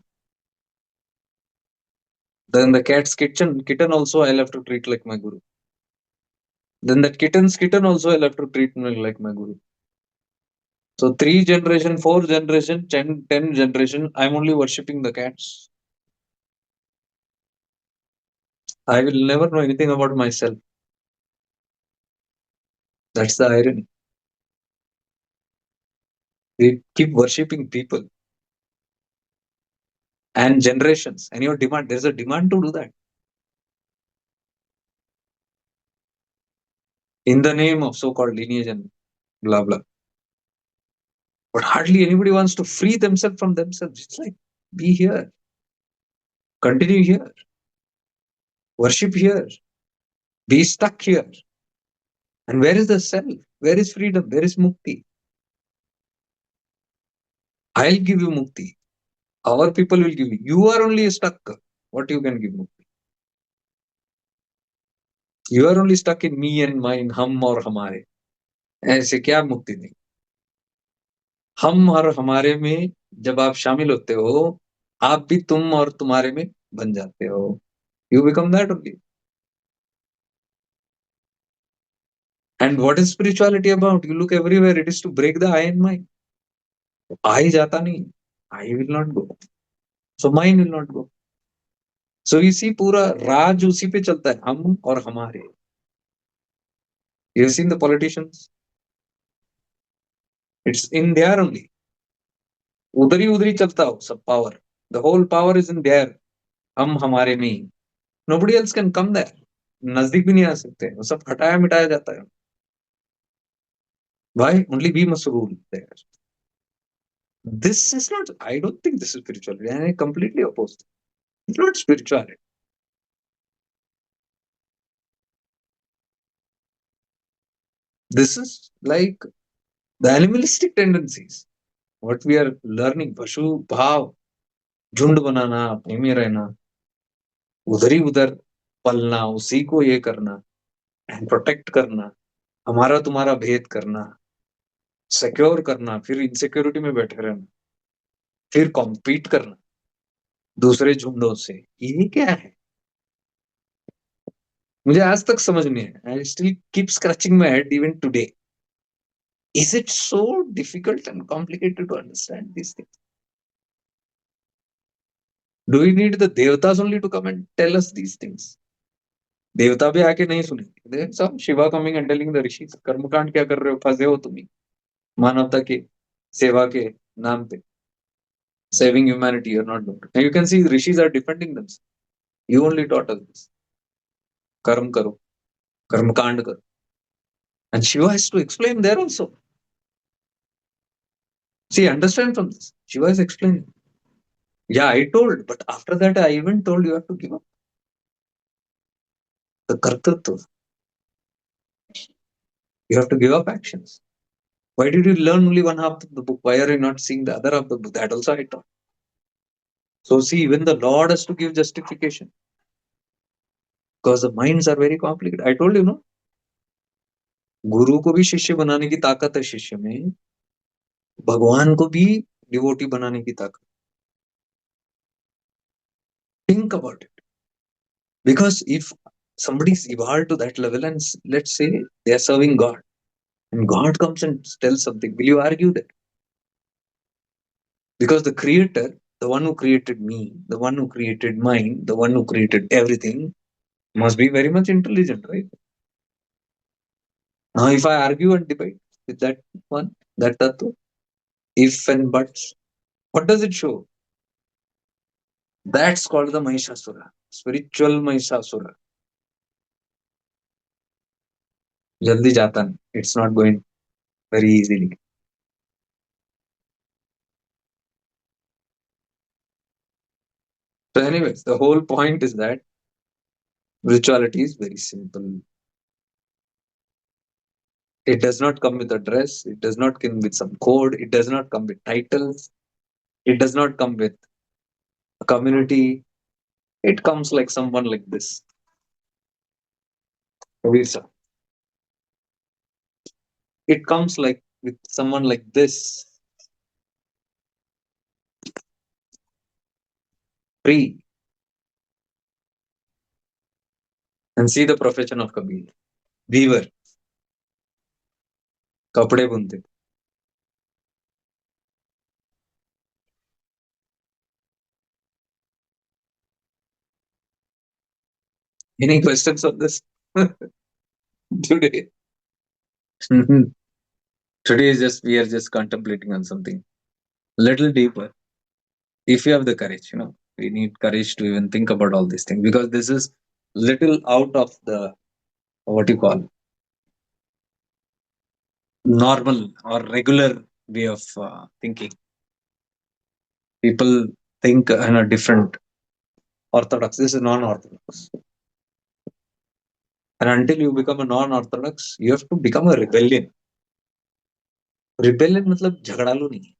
then the cat's kitten also I'll have to treat like my guru. Then that kitten's kitten also I'll have to treat me like my guru. So 3 generation, 4 generation, 10 generation, I'm only worshipping the cats. I will never know anything about myself. That's the irony. We keep worshipping people and generations. And your demand, there's a demand to do that. In the name of so-called lineage and blah blah. But hardly anybody wants to free themselves from themselves. It's like, be here, continue here, worship here, be stuck here. And where is the self? Where is freedom? Where is mukti? I'll give you mukti. Our people will give you. You are only stuck. What you can give mukti? You are only stuck in me and mine, हम और हमारे. ऐसे क्या मुक्ति देंगे? हम और हमारे में जब आप शामिल होते हो, आप भी तुम और तुम्हारे में बन जाते हो. You become that only. And what is spirituality about? You look everywhere. It is to break the I and mine. I जाता नहीं. I will not go. So mine will not go. So you see पूरा राज उसी पे चलता है हम और हमारे. You have seen the politicians? It's in there only. उधरी चलता हो सब power. The whole power is in there. हम हमारे में ही. Nobody else can come there. नजदीक भी नहीं आ सकते. वो सब हटाया मिटाया जाता है. Why? Only we must rule there. This is not, I don't think this is spirituality. And I completely oppose. It's not spirituality. This is like the animalistic tendencies. What we are learning, Pashu Bhav, झुंड बनाना, अपने में रहना, उधर ही उधर पलना, उसी को ये करना, एंड प्रोटेक्ट करना, हमारा तुम्हारा भेद करना, सिक्योर करना, फिर इनसिक्योरिटी में बैठे रहना, फिर कॉम्पीट करना दूसरे झुंडों से, ये क्या है? मुझे आज तक समझ नहीं है. I still keep scratching my head even today. Is it so difficult and complicated to understand these things? Do we need the devatas only to come and tell us these things? देवता भी आके नहीं सुनेंगे. सब Shiva coming and telling the rishi, कर्मकांड क्या कर रहे हो, फंसे हो तुम ही मानवता के सेवा के नाम पे. Saving humanity, you're not doing it. Now you can see rishis are defending themselves. You only taught us this. कर्म करो, कर्मकांड करो. And Shiva has to explain there also. See, understand from this. Shiva is explaining. Yeah, I told, but after that, I even told you have to give up the kartatva. You have to give up actions. Why did you learn only one half of the book? Why are you not seeing the other half of the book? That also I taught. So see, even the Lord has to give justification because the minds are very complicated. I told you, no, गुरु को भी शिष्य बनाने की ताकत है शिष्य में, भगवान को भी डिवोटी बनाने की ताकत. Think about it. Because if somebody is evolved to that level and let's say they are serving God and God comes and tells something, will you argue that? Because the creator, the one who created me, the one who created mine, the one who created everything, must be very much intelligent, right? Now, if I argue and debate with that one, that tattva, if and buts, what does it show? That's called the Mahishasura, spiritual Mahishasura. Jaldi jata nahi. It's not going very easily. So, anyways, the whole point is that spirituality is very simple. It does not come with a dress. It does not come with some code. It does not come with titles. It does not come with a community. It comes like someone like this. Kabir Sahib. It comes like with someone like this. Free. And see the profession of Kabir. Weaver. कपड़े बुनते. Any questions on this today? Today is just we are just contemplating on something little deeper. If you have the courage, we need courage to even think about all these things because this is little out of the what you call normal or regular way of thinking. People think in a different orthodox. This is non-orthodox. And until you become a non-orthodox, you have to become a rebellion. Rebellion मतलब झगड़ालू नहीं.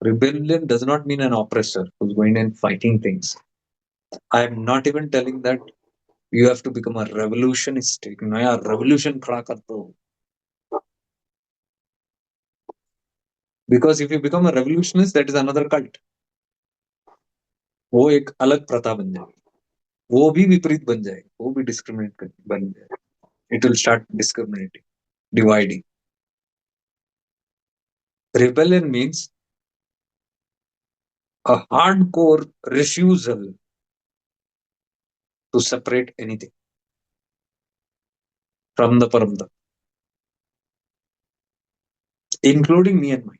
Rebellion does not mean an oppressor who's going and fighting things. I am not even telling that you have to become a revolutionist. एक नया revolution खड़ा कर दो. Because if you become a revolutionist, that is another cult. वो एक अलग प्रथा बन जाएगी. वो भी विपरीत बन जाएगी. वो भी discriminate बन जाएगी. It will start discriminating, dividing. Rebellion means a hardcore refusal to separate anything from the Paramda, including me and mine.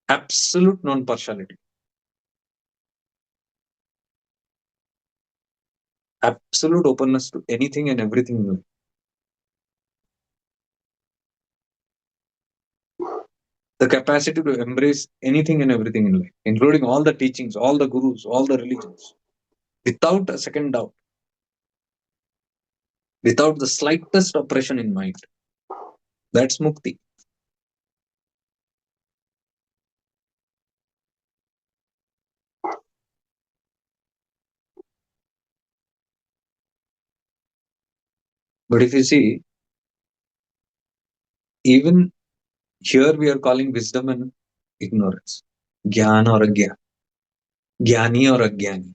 Absolute non-partiality. Absolute openness to anything and everything new. The capacity to embrace anything and everything in life, including all the teachings, all the gurus, all the religions, without a second doubt, without the slightest oppression in mind. That's mukti. But if you see, even here we are calling wisdom and ignorance, gyan or agyan, gyani or agyani.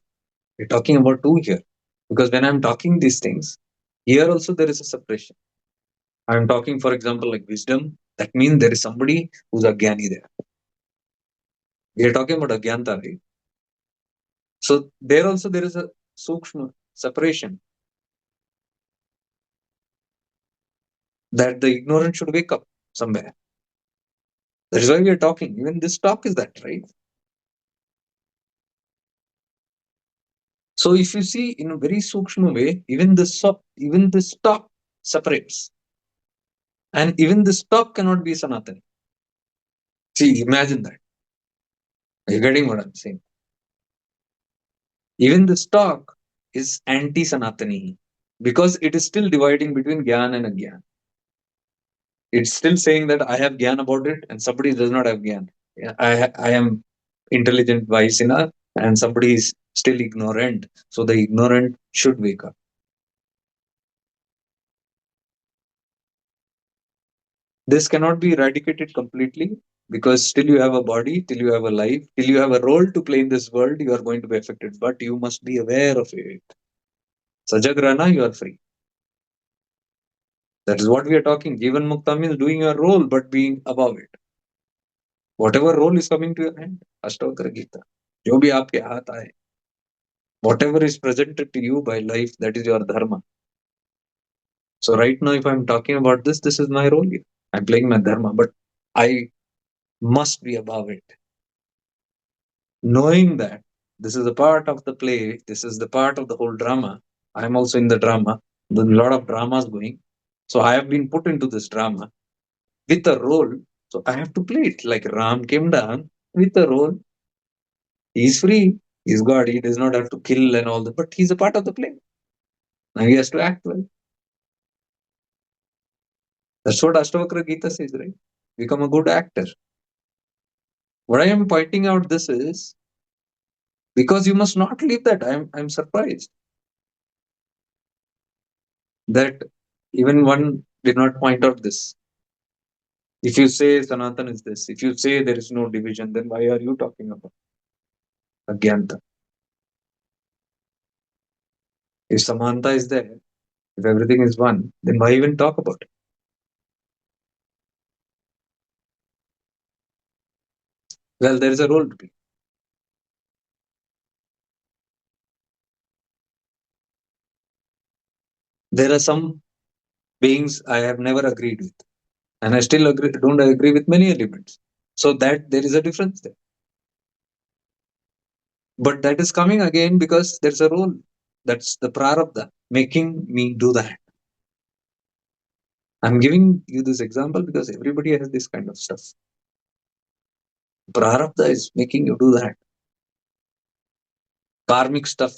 We're talking about two here. Because when I'm talking these things, here also there is a separation. I'm talking, for example, like wisdom. That means there is somebody who's agyani there. We are talking about agyanta, right? So there also there is a sukshma separation that the ignorant should wake up somewhere. That is why we are talking. Even this talk is that, right? So if you see in a very sukshma way, even the stock separates, and even the stock cannot be sanatani. See, imagine that. Are you getting what I'm saying? Even the stock is anti-sanatani because it is still dividing between gyan and agyan. It's still saying that I have gyan about it, and somebody does not have gyan. Yeah, I am intelligent, wise enough, and somebody is still ignorant. So the ignorant should wake up. This cannot be eradicated completely because still you have a body, till you have a life, till you have a role to play in this world, you are going to be affected. But you must be aware of it. Sajagrana, you are free. That is what we are talking. Jivan Mukta means doing your role but being above it. Whatever role is coming to your hand, Ashtavakra Gita. जो भी आपके हाथ आए, whatever is presented to you by life, that is your dharma. So right now, if I'm talking about this, this is my role here. I'm playing my dharma, but I must be above it. Knowing that this is a part of the play, this is the part of the whole drama. I'm also in the drama. There's a lot of dramas going. So I have been put into this drama with a role. So I have to play it. Like Ram came down with a role. He's free. He's God. He does not have to kill and all that, but he's a part of the play. Now he has to act well. That's what Ashtavakra Gita says, right? Become a good actor. What I am pointing out this is because you must not leave that. I'm surprised that even one did not point out this. If you say Sanatan is this, if you say there is no division, then why are you talking about Agyanta? If Samanta is there, if everything is one, then why even talk about it? Well, there is a role to play. There are some beings I have never agreed with, and I still don't agree with many elements. So that there is a difference there. But that is coming again because there's a role. That's the prarabdha making me do that. I'm giving you this example because everybody has this kind of stuff. Prarabdha is making you do that. Karmic stuff.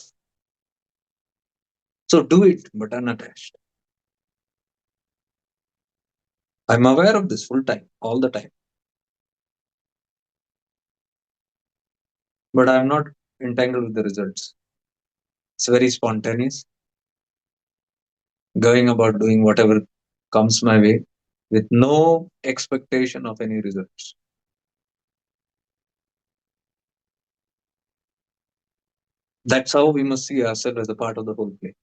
So do it, but unattached. I'm aware of this full time, all the time. But I'm not entangled with the results. It's very spontaneous, going about doing whatever comes my way with no expectation of any results. That's how we must see ourselves as a part of the whole play.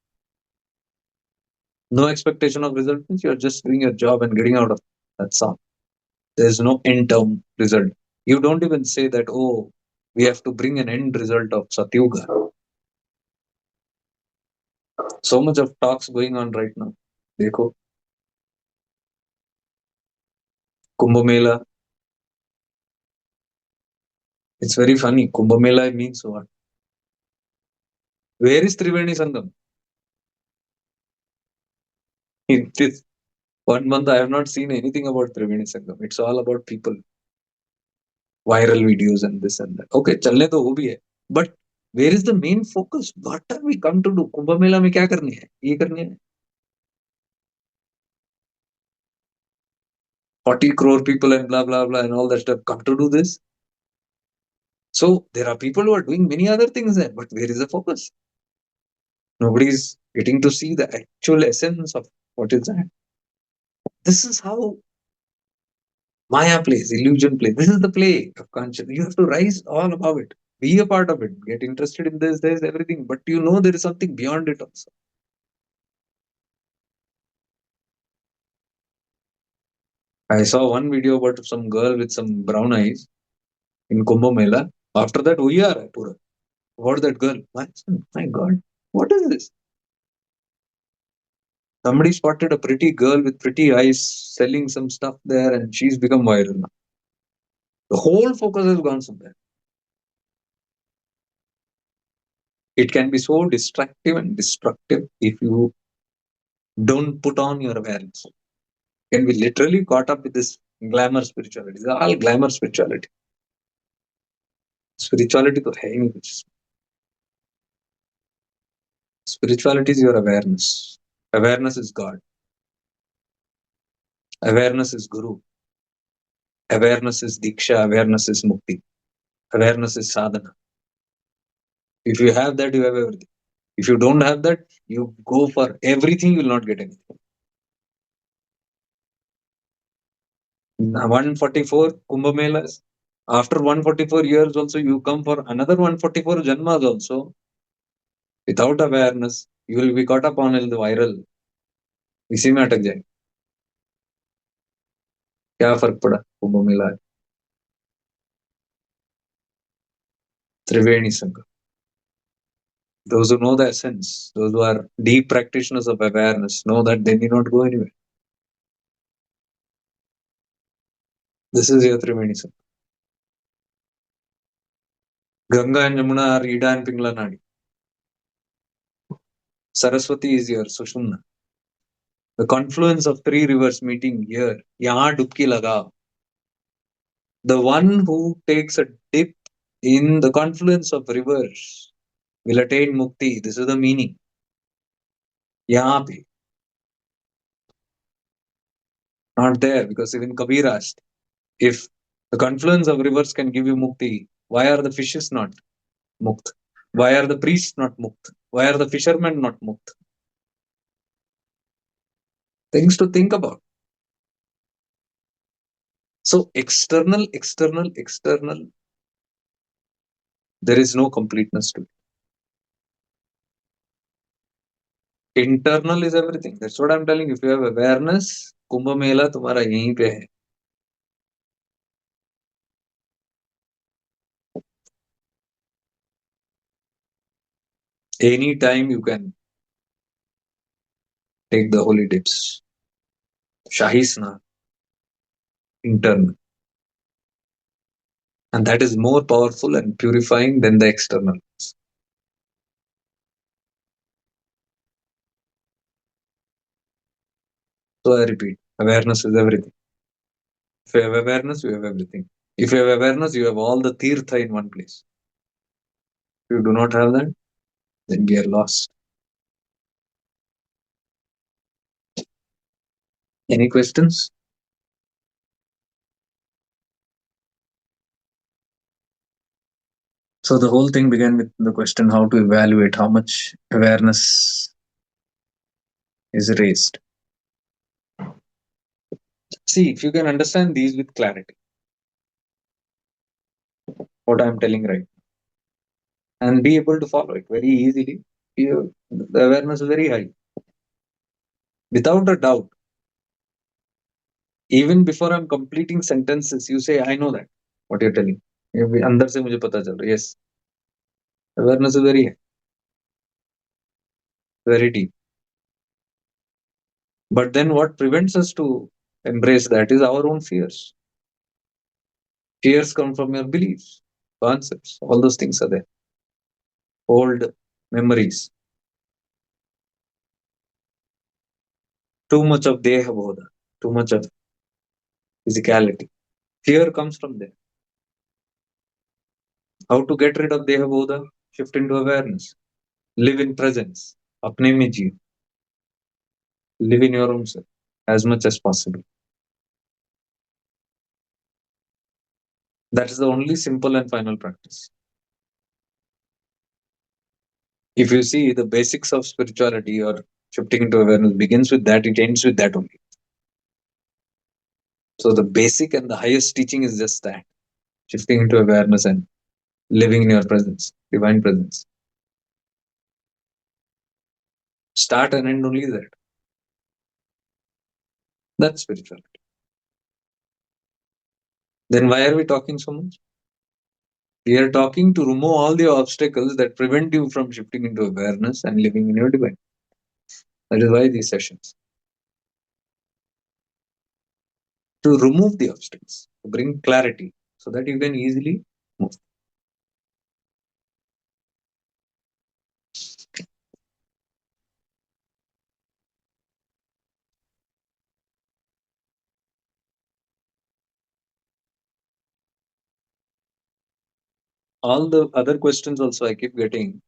No expectation of result means you're just doing your job and getting out of it. That's all. There's no end term result. You don't even say that, oh, we have to bring an end result of Satyuga. So much of talks going on right now. Dekho, Kumbh Mela. It's very funny. Kumbh Mela means what? Where is Triveni Sangam? In this 1 month, I have not seen anything about Triveni Sangam. It's all about people. viral videos and this and that. Okay, चलने तो वो भी है. But where is the main focus? What are we come to do? Kumbh Mela में क्या करनी है? ये करनी है. 40 crore people and blah blah blah and all that stuff come to do this. So there are people who are doing many other things there, but where is the focus? Nobody is getting to see the actual essence of what is that. This is how Maya plays, illusion plays. This is the play of conscience. You have to rise all above it. Be a part of it. Get interested in this, there's everything. But you know there is something beyond it also. I saw one video about some girl with some brown eyes in Kumbh Mela. After that, we are Pura. What that girl? My God, what is this? Somebody spotted a pretty girl with pretty eyes selling some stuff there, and she's become viral now. The whole focus has gone somewhere. It can be so distractive and destructive if you don't put on your awareness. You can be literally caught up with this glamour spirituality. It's all glamour spirituality. Spirituality तो है ही नहीं कुछ. Spirituality is your awareness. Awareness is God. Awareness is Guru. Awareness is Diksha. Awareness is Mukti. Awareness is sadhana. If you have that, you have everything. If you don't have that, you go for everything, you will not get anything. 144 Kumbh Melas. After 144 years also, you come for another 144 Janmas also. Without awareness, you will be caught up on the viral. इसी में अटक जाए. क्या फर्क पड़ा Kumbh Mela. Triveni Sangam. Those who know the essence, those who are deep practitioners of awareness, know that they need not go anywhere. This is your Triveni Sangam. Ganga and Jamuna are Ida and Pingla Nadi. Saraswati is your Sushumna. The confluence of three rivers meeting here. Yahan dubki laga. The one who takes a dip in the confluence of rivers will attain mukti. This is the meaning. Yahan pe. Not there, because even Kabir asked, if the confluence of rivers can give you mukti, why are the fishes not mukt? Why are the priests not mukt? Why are the fishermen not mukt? Things to think about. So external, there is no completeness to it. Internal is everything. That's what I'm telling you. If you have awareness, Kumbh Mela तुम्हारा यहीं पे है. Anytime you can take the holy dips. Shahi Snan, internal. And that is more powerful and purifying than the external. So I repeat, awareness is everything. If you have awareness, you have everything. If you have awareness, you have all the tirtha in one place. If you do not have that, then we are lost. Any questions? So the whole thing began with the question how to evaluate how much awareness is raised. See, if you can understand these with clarity, what I am telling right, and be able to follow it very easily, the awareness is very high. Without a doubt, even before I'm completing sentences, you say, I know that, what you're telling. अंदर से मुझे पता चल रहा है. Yes, awareness is very high, very deep. But then what prevents us to embrace that is our own fears. Fears come from your beliefs, concepts, all those things are there. Old memories. Too much of deha bodha, too much of physicality. Fear comes from there. How to get rid of Dehabodha? Shift into awareness. Live in presence. Apne mein jiyo. Live in your own self as much as possible. That is the only simple and final practice. If you see the basics of spirituality or shifting into awareness begins with that, it ends with that only. So the basic and the highest teaching is just that, shifting into awareness and living in your presence, divine presence. Start and end only that. That's spirituality. Then why are we talking so much? We are talking to remove all the obstacles that prevent you from shifting into awareness and living in your divine. That is why these sessions. To remove the obstacles, to bring clarity so that you can easily move. All the other questions also I keep getting.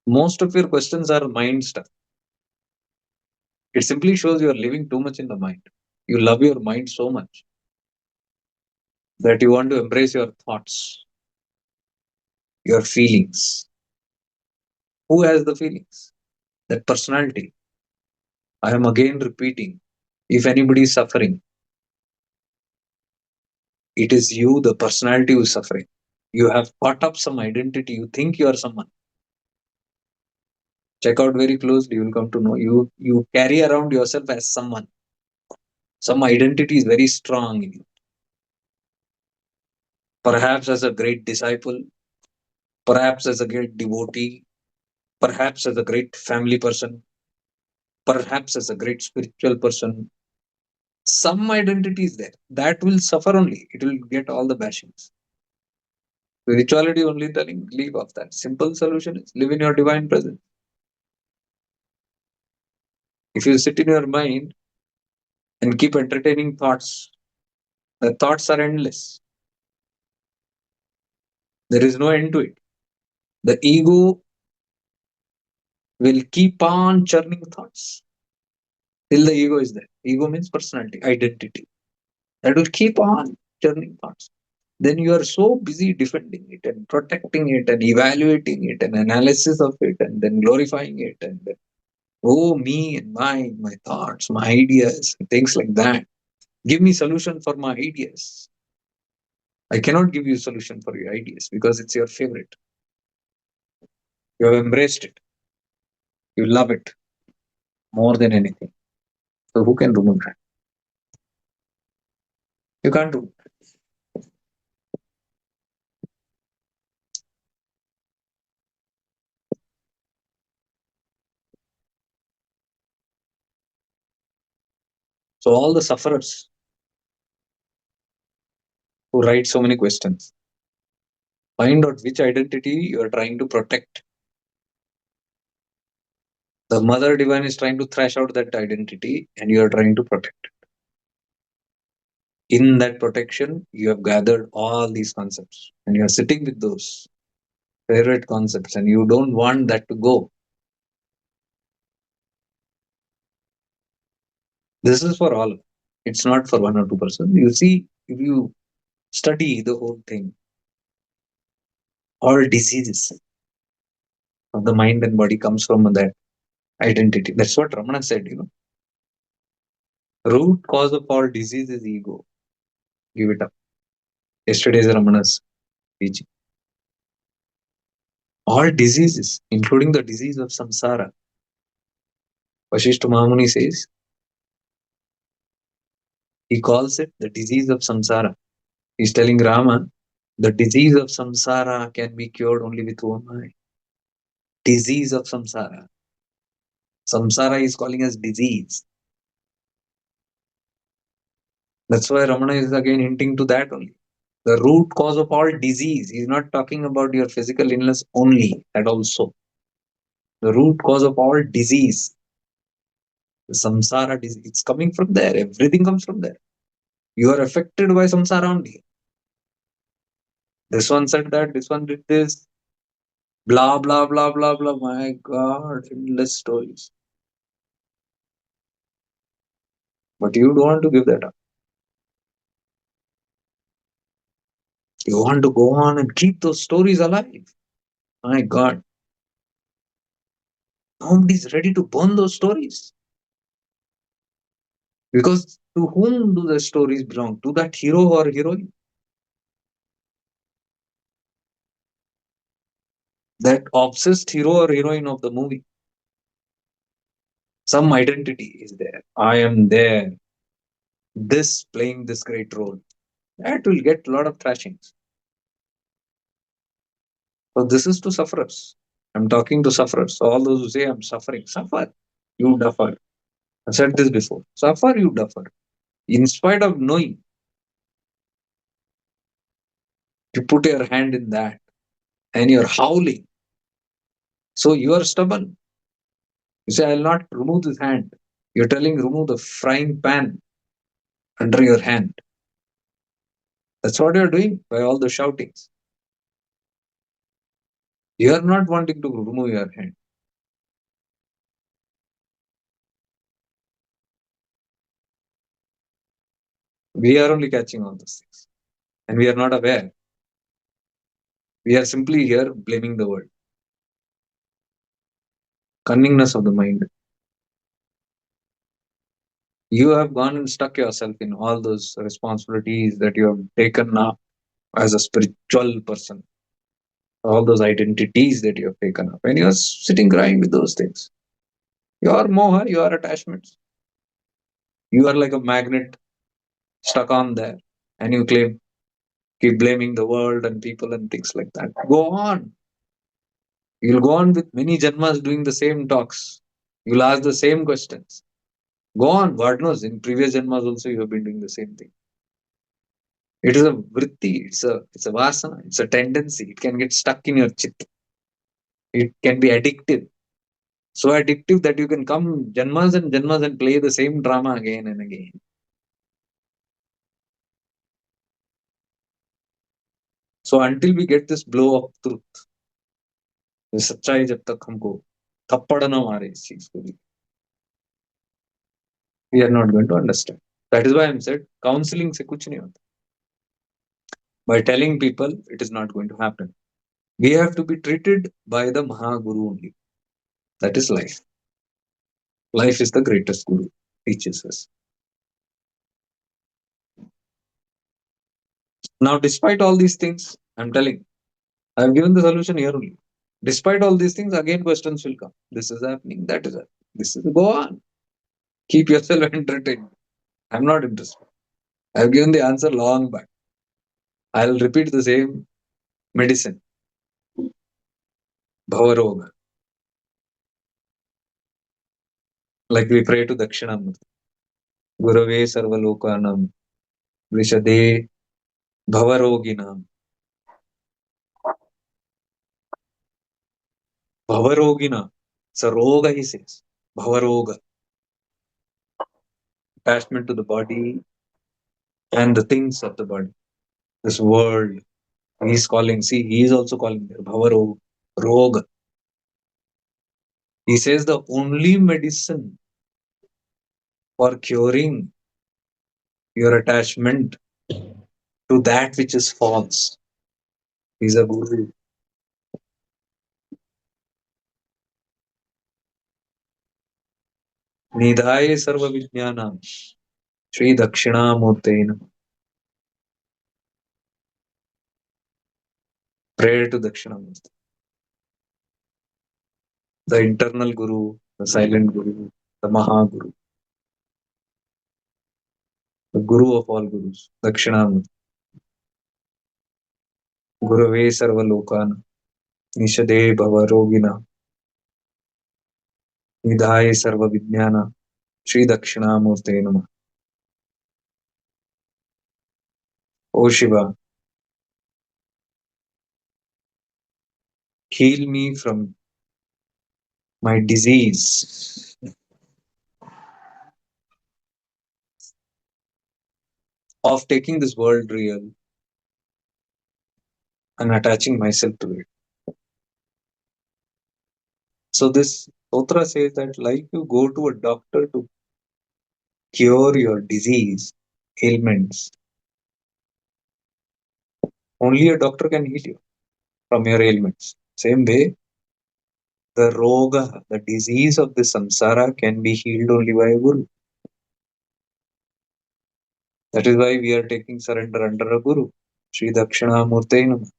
Most of your questions are mind stuff. It simply shows you are living too much in the mind. You love your mind so much that you want to embrace your thoughts, your feelings. Who has the feelings? That personality. I am again repeating. If anybody is suffering, it is you, the personality, who is suffering. You have caught up some identity. You think you are someone. Check out very closely. You will come to know you carry around yourself as someone. Some identity is very strong in you. Perhaps as a great disciple, perhaps as a great devotee, perhaps as a great family person, perhaps as a great spiritual person. Some identity is there. That will suffer only. It will get all the bashings. Spirituality only telling, leave off that. Simple solution is live in your divine presence. If you sit in your mind and keep entertaining thoughts, the thoughts are endless. There is no end to it. The ego will keep on churning thoughts till the ego is there. Ego means personality, identity. That will keep on churning thoughts. Then you are so busy defending it and protecting it and evaluating it and analysis of it and then glorifying it and then, oh, me and my thoughts, my ideas, things like that. Give me solution for my ideas. I cannot give you solution for your ideas because it's your favorite. You have embraced it. You love it more than anything. So who can remove that? You can't do. So all the sufferers who write so many questions, find out which identity you are trying to protect. The mother divine is trying to thrash out that identity and you are trying to protect it. In that protection, you have gathered all these concepts and you are sitting with those favorite concepts and you don't want that to go. This is for all. It's not for 1 or 2%. You see, if you study the whole thing, all diseases of the mind and body comes from that identity. That's what Ramana said. Root cause of all disease is ego. Give it up. Yesterday's Ramana's teaching. All diseases, including the disease of samsara. Vashishta Mahamuni says, he calls it the disease of samsara. He's telling Rama, the disease of samsara can be cured only with who am I? Disease of samsara. Samsara is calling us disease. That's why Ramana is again hinting to that only. The root cause of all disease. He's not talking about your physical illness only, that also. The root cause of all disease, the samsara disease, it's coming from there. Everything comes from there. You are affected by samsara only. This one said that, this one did this, blah, blah, blah, blah, blah. My God, endless stories. But you don't want to give that up. You want to go on and keep those stories alive. My God, nobody's ready to burn those stories. Because to whom do the stories belong? To that hero or heroine? That obsessed hero or heroine of the movie. Some identity is there. I am there. This playing this great role. That will get a lot of trashings. So this is to sufferers. I'm talking to sufferers. So all those who say I'm suffering, suffer. You duffer. I've said this before. Suffer, you duffer. In spite of knowing, you put your hand in that and you're howling. So you are stubborn. You say, I'll not remove this hand. You're telling remove the frying pan under your hand. That's what you're doing by all the shoutings. You are not wanting to remove your hand. We are only catching all those things. And we are not aware. We are simply here blaming the world. Cunningness of the mind. You have gone and stuck yourself in all those responsibilities that you have taken up as a spiritual person, all those identities that you have taken up, and you're sitting crying with those things. Your moha, your attachments. You are like a magnet stuck on there, and you claim, keep blaming the world and people and things like that. Go on. You'll go on with many janmas doing the same talks. You'll ask the same questions. Go on. God knows, in previous janmas also you have been doing the same thing. It is a vritti, it's a vasana, it's a tendency. It can get stuck in your chit. It can be addictive. So addictive that you can come janmas and play the same drama again and again. So until we get this blow of truth, ये सच्चाई जब तक हमको थप्पड़ न मारे इस चीज को भी, we are not going to understand. That is why I'm said counseling से कुछ नहीं होता. By telling people it is not going to happen. We have to be treated by the Mahaguru only. That is life. Life is the greatest guru, teaches us. Now, despite all these things, I'm telling, I've given the solution here only. Despite all these things, again questions will come. This is happening, that is happening. This is go on. Keep yourself entertained. I'm not interested. I've given the answer long back. I'll repeat the same medicine. Bhavaroga. Like we pray to Dakshinamurti. Gurave Sarvalokanam. Vrishade Bhavaroginam. Bhavarogina. It's a roga, he says. Bhavaroga. Attachment to the body and the things of the body. This world. He's calling, see, he is also calling there. Bhavarog. Roga. He says the only medicine for curing your attachment to that which is false is a guru. Nidhaye sarva vijnanam. Sri Dakshinamurte Namah. Prayer to Dakshinamurti. The internal guru, the silent guru, the Mahaguru, the guru of all gurus, Dakshinamurti. Gurave sarva lokana. Nishade bhava rogina. Nidhaye sarva vijnana. Sri Dakshinamurte Namah. O Shiva, heal me from my disease of taking this world real and attaching myself to it. So this Sotra says that like you go to a doctor to cure your disease, ailments, only a doctor can heal you from your ailments. Same way, the roga, the disease of the samsara can be healed only by a guru. That is why we are taking surrender under a guru. Sri Dakshina Murte Namah.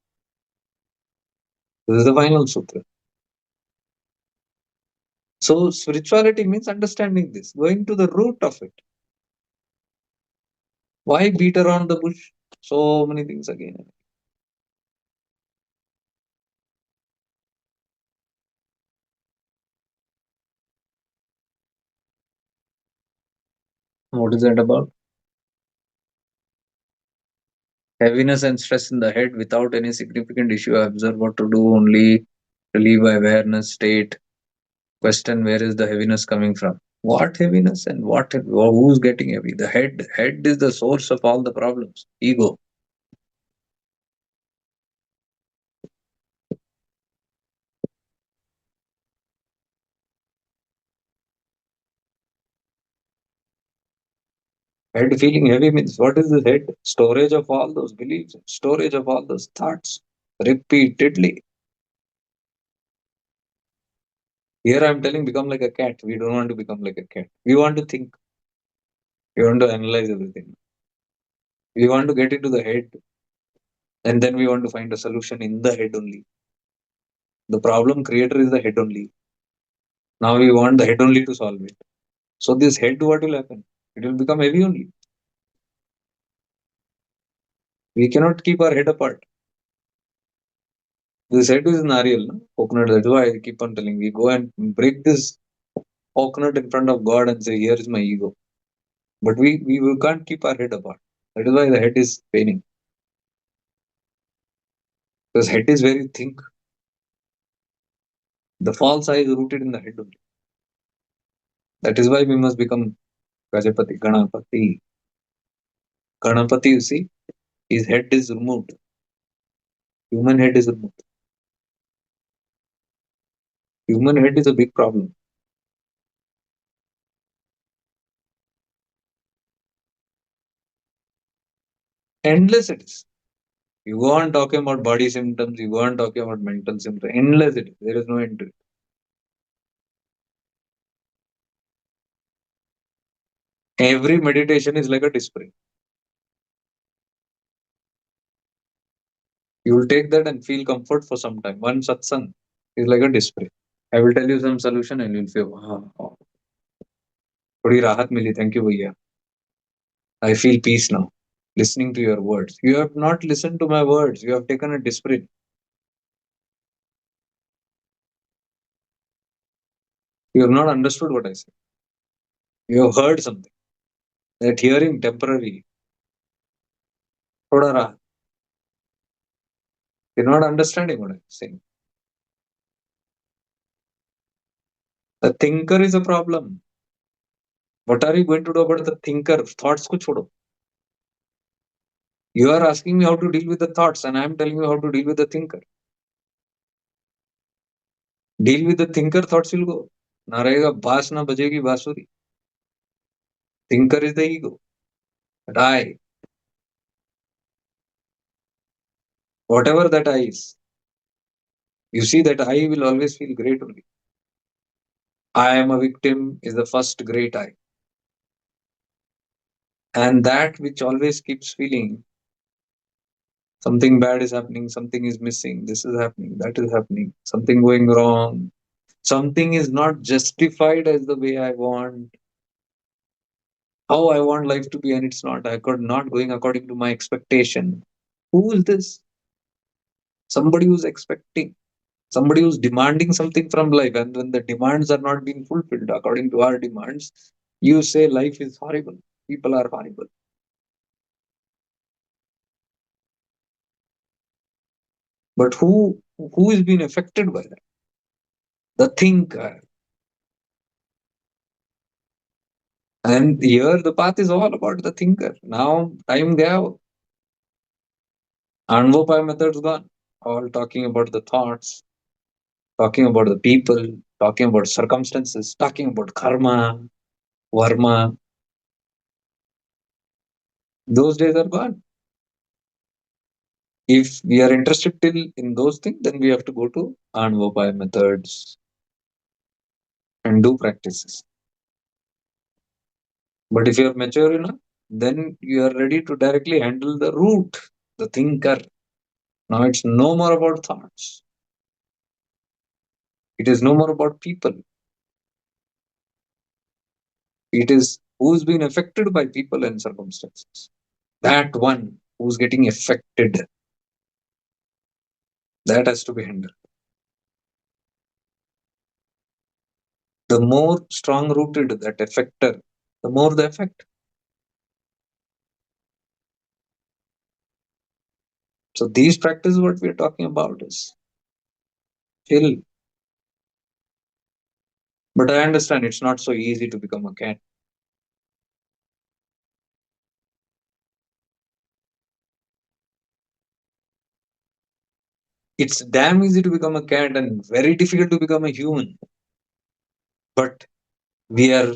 This is the final sutra. So spirituality means understanding this, going to the root of it. Why beat around the bush? So many things again. What is that about? Heaviness and stress in the head without any significant issue. Observe what to do, only relieve by awareness state. Question, where is the heaviness coming from? What heaviness and what who's getting heavy? The head. Head is the source of all the problems. Ego. Head feeling heavy means what is the head? Storage of all those beliefs, storage of all those thoughts repeatedly. Here I'm telling become like a cat. We don't want to become like a cat. We want to think. We want to analyze everything. We want to get into the head and then we want to find a solution in the head only. The problem creator is the head only. Now we want the head only to solve it. So this head, what will happen? It will become heavy only. We cannot keep our head apart. This head is Nariyal, no? Coconut. That's why I keep on telling. We go and break this coconut in front of God and say, here is my ego. But we can't keep our head apart. That is why the head is paining. Because head is very think. The false I is rooted in the head only. That is why we must become Gajapati, Ganapati. Ganapati, you see, his head is removed. Human head is removed. Human head is a big problem. Endless it is. You go on talking about body symptoms, you go on talking about mental symptoms. Endless it is. There is no end to it. Every meditation is like a display. You will take that and feel comfort for some time. One satsang is like a display. I will tell you some solution and you'll feel, wow, थोड़ी राहत मिली. Thank you, भैया. I feel peace now. Listening to your words. You have not listened to my words. You have taken a discipline. You have not understood what I said. You have heard something. That hearing temporary. थोड़ा राहत. You're not understanding what I'm saying. The thinker is a problem. What are you going to do about the thinker? Thoughts ko chodo. You are asking me how to deal with the thoughts, and I am telling you how to deal with the thinker. Deal with the thinker, thoughts will go. ना रहेगा बास ना बजेगी बांसुरी. Thinker is the ego. That I, whatever that I is, you see that I will always feel great only. I am a victim is the first great I. And that which always keeps feeling something bad is happening, something is missing, this is happening, that is happening, something going wrong, something is not justified as the way I want, how I want life to be, and it's not. I could not going according to my expectation. Who is this? Somebody who's expecting, somebody who's demanding something from life, and when the demands are not being fulfilled according to our demands, you say life is horrible, people are horrible. But who is being affected by that? The thinker. And here the path is all about the thinker. Now time gaya, Anvopai method's gone. all talking about the thoughts, talking about the people, talking about circumstances, talking about karma, varma. Those days are gone. If we are interested till in those things, then we have to go to Anvapaya methods and do practices. But if you are mature enough, then you are ready to directly handle the root, the thinker. Now it's no more about thoughts. It is no more about people. It is who's been affected by people and circumstances. That one who's getting affected, that has to be handled. The more strong rooted that affector, the more the effect. So these practices, what we're talking about is chill. But I understand it's not so easy to become a cat. It's damn easy to become a cat and very difficult to become a human. But we are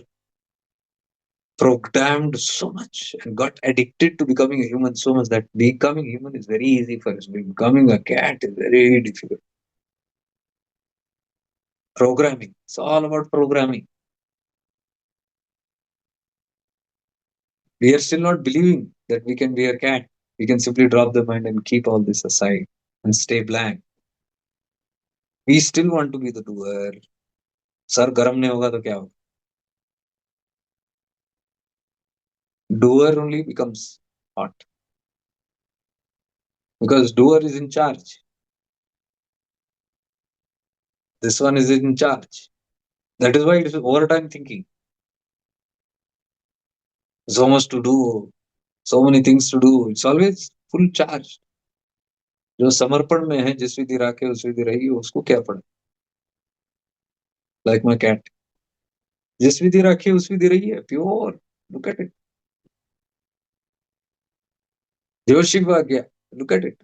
programmed so much and got addicted to becoming a human so much that becoming human is very easy for us. Becoming a cat is very difficult. Programming. It's all about programming. We are still not believing that we can be a cat. We can simply drop the mind and keep all this aside and stay blank. We still want to be the doer. Sir गर्म नहीं होगा तो क्या होगा? Doer only becomes hot because doer is in charge. This one is in charge. That is why it is overtime thinking. So much to do, so many things to do. It's always full charge. जो समर्पण में है जिस विधि राखे उस विधि रही उसको क्या पड़ा? Like my cat. जिस विधि राखे उस विधि रही है. Pure. Look at it. जो शिव आ गया. Look at it.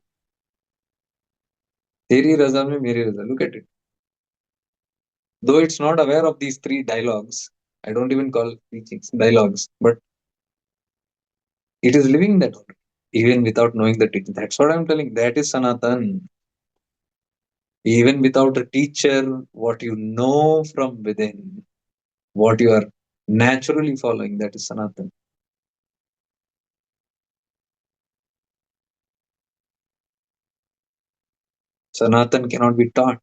तेरी रजा में मेरी रजा. Look at it. Though it's not aware of these three dialogues, I don't even call teachings dialogues, but it is living that already, even without knowing the teaching. That's what I'm telling. That is Sanatan. Even without a teacher, what you know from within, what you are naturally following, that is Sanatan. Sanatan cannot be taught.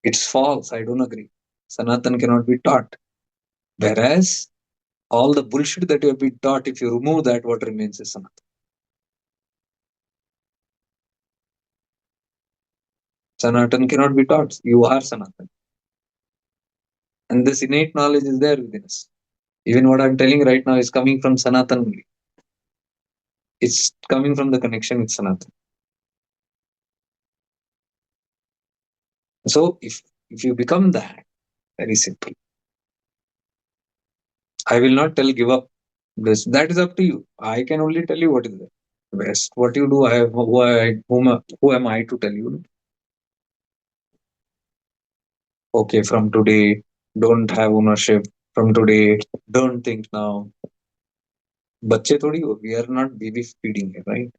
It's false. I don't agree. Sanatan cannot be taught. Whereas all the bullshit that you have been taught, if you remove that, what remains is Sanatan. Sanatan cannot be taught. You are Sanatan. And this innate knowledge is there within us. Even what I'm telling right now is coming from Sanatan only. It's coming from the connection with Sanatan. So if you become that, very simple. I will not tell give up. This that is up to you. I can only tell you what is the best. What you do, I have who am I to tell you? Okay, from today, don't have ownership. From today, don't think now. बच्चे थोड़ी हो. We are not baby feeding here, right?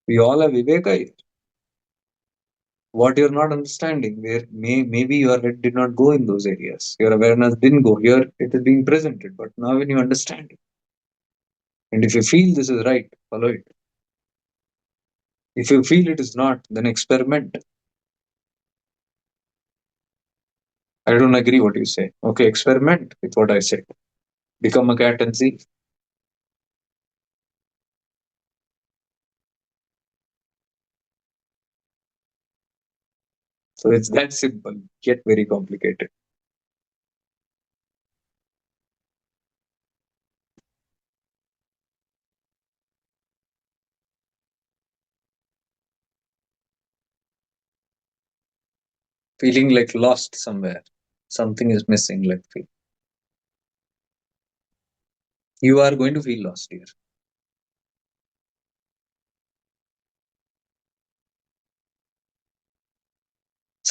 We all have viveka here. What you're not understanding, where maybe your head did not go in those areas. Your awareness didn't go. Here it is being presented. But now when you understand it, and if you feel this is right, follow it. If you feel it is not, then experiment. I don't agree what you say. Okay, experiment with what I said. Become a cat and see. So it's that simple, yet very complicated. Feeling like lost somewhere. Something is missing, like feel. You are going to feel lost here.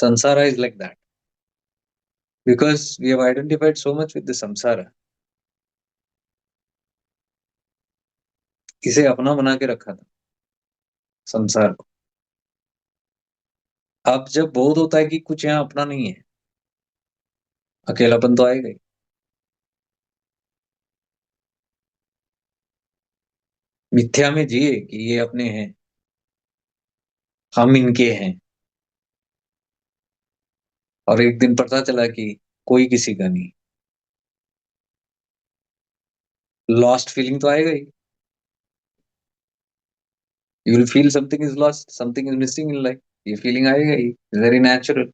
Samsara is like that because we have identified so much with the samsara. इसे अपना बना के रखा था संसार को. अब जब बोध होता है कि कुछ यहाँ अपना नहीं है, अकेलापन तो आएगा ही. मिथ्या में जिए कि ये अपने हैं, हम इनके हैं, और एक दिन पता चला कि कोई किसी का नहीं. लॉस्ट फीलिंग तो आएगा ही. You will feel something is lost, something is missing in life. ये फीलिंग आएगा ही, वेरी नेचुरल.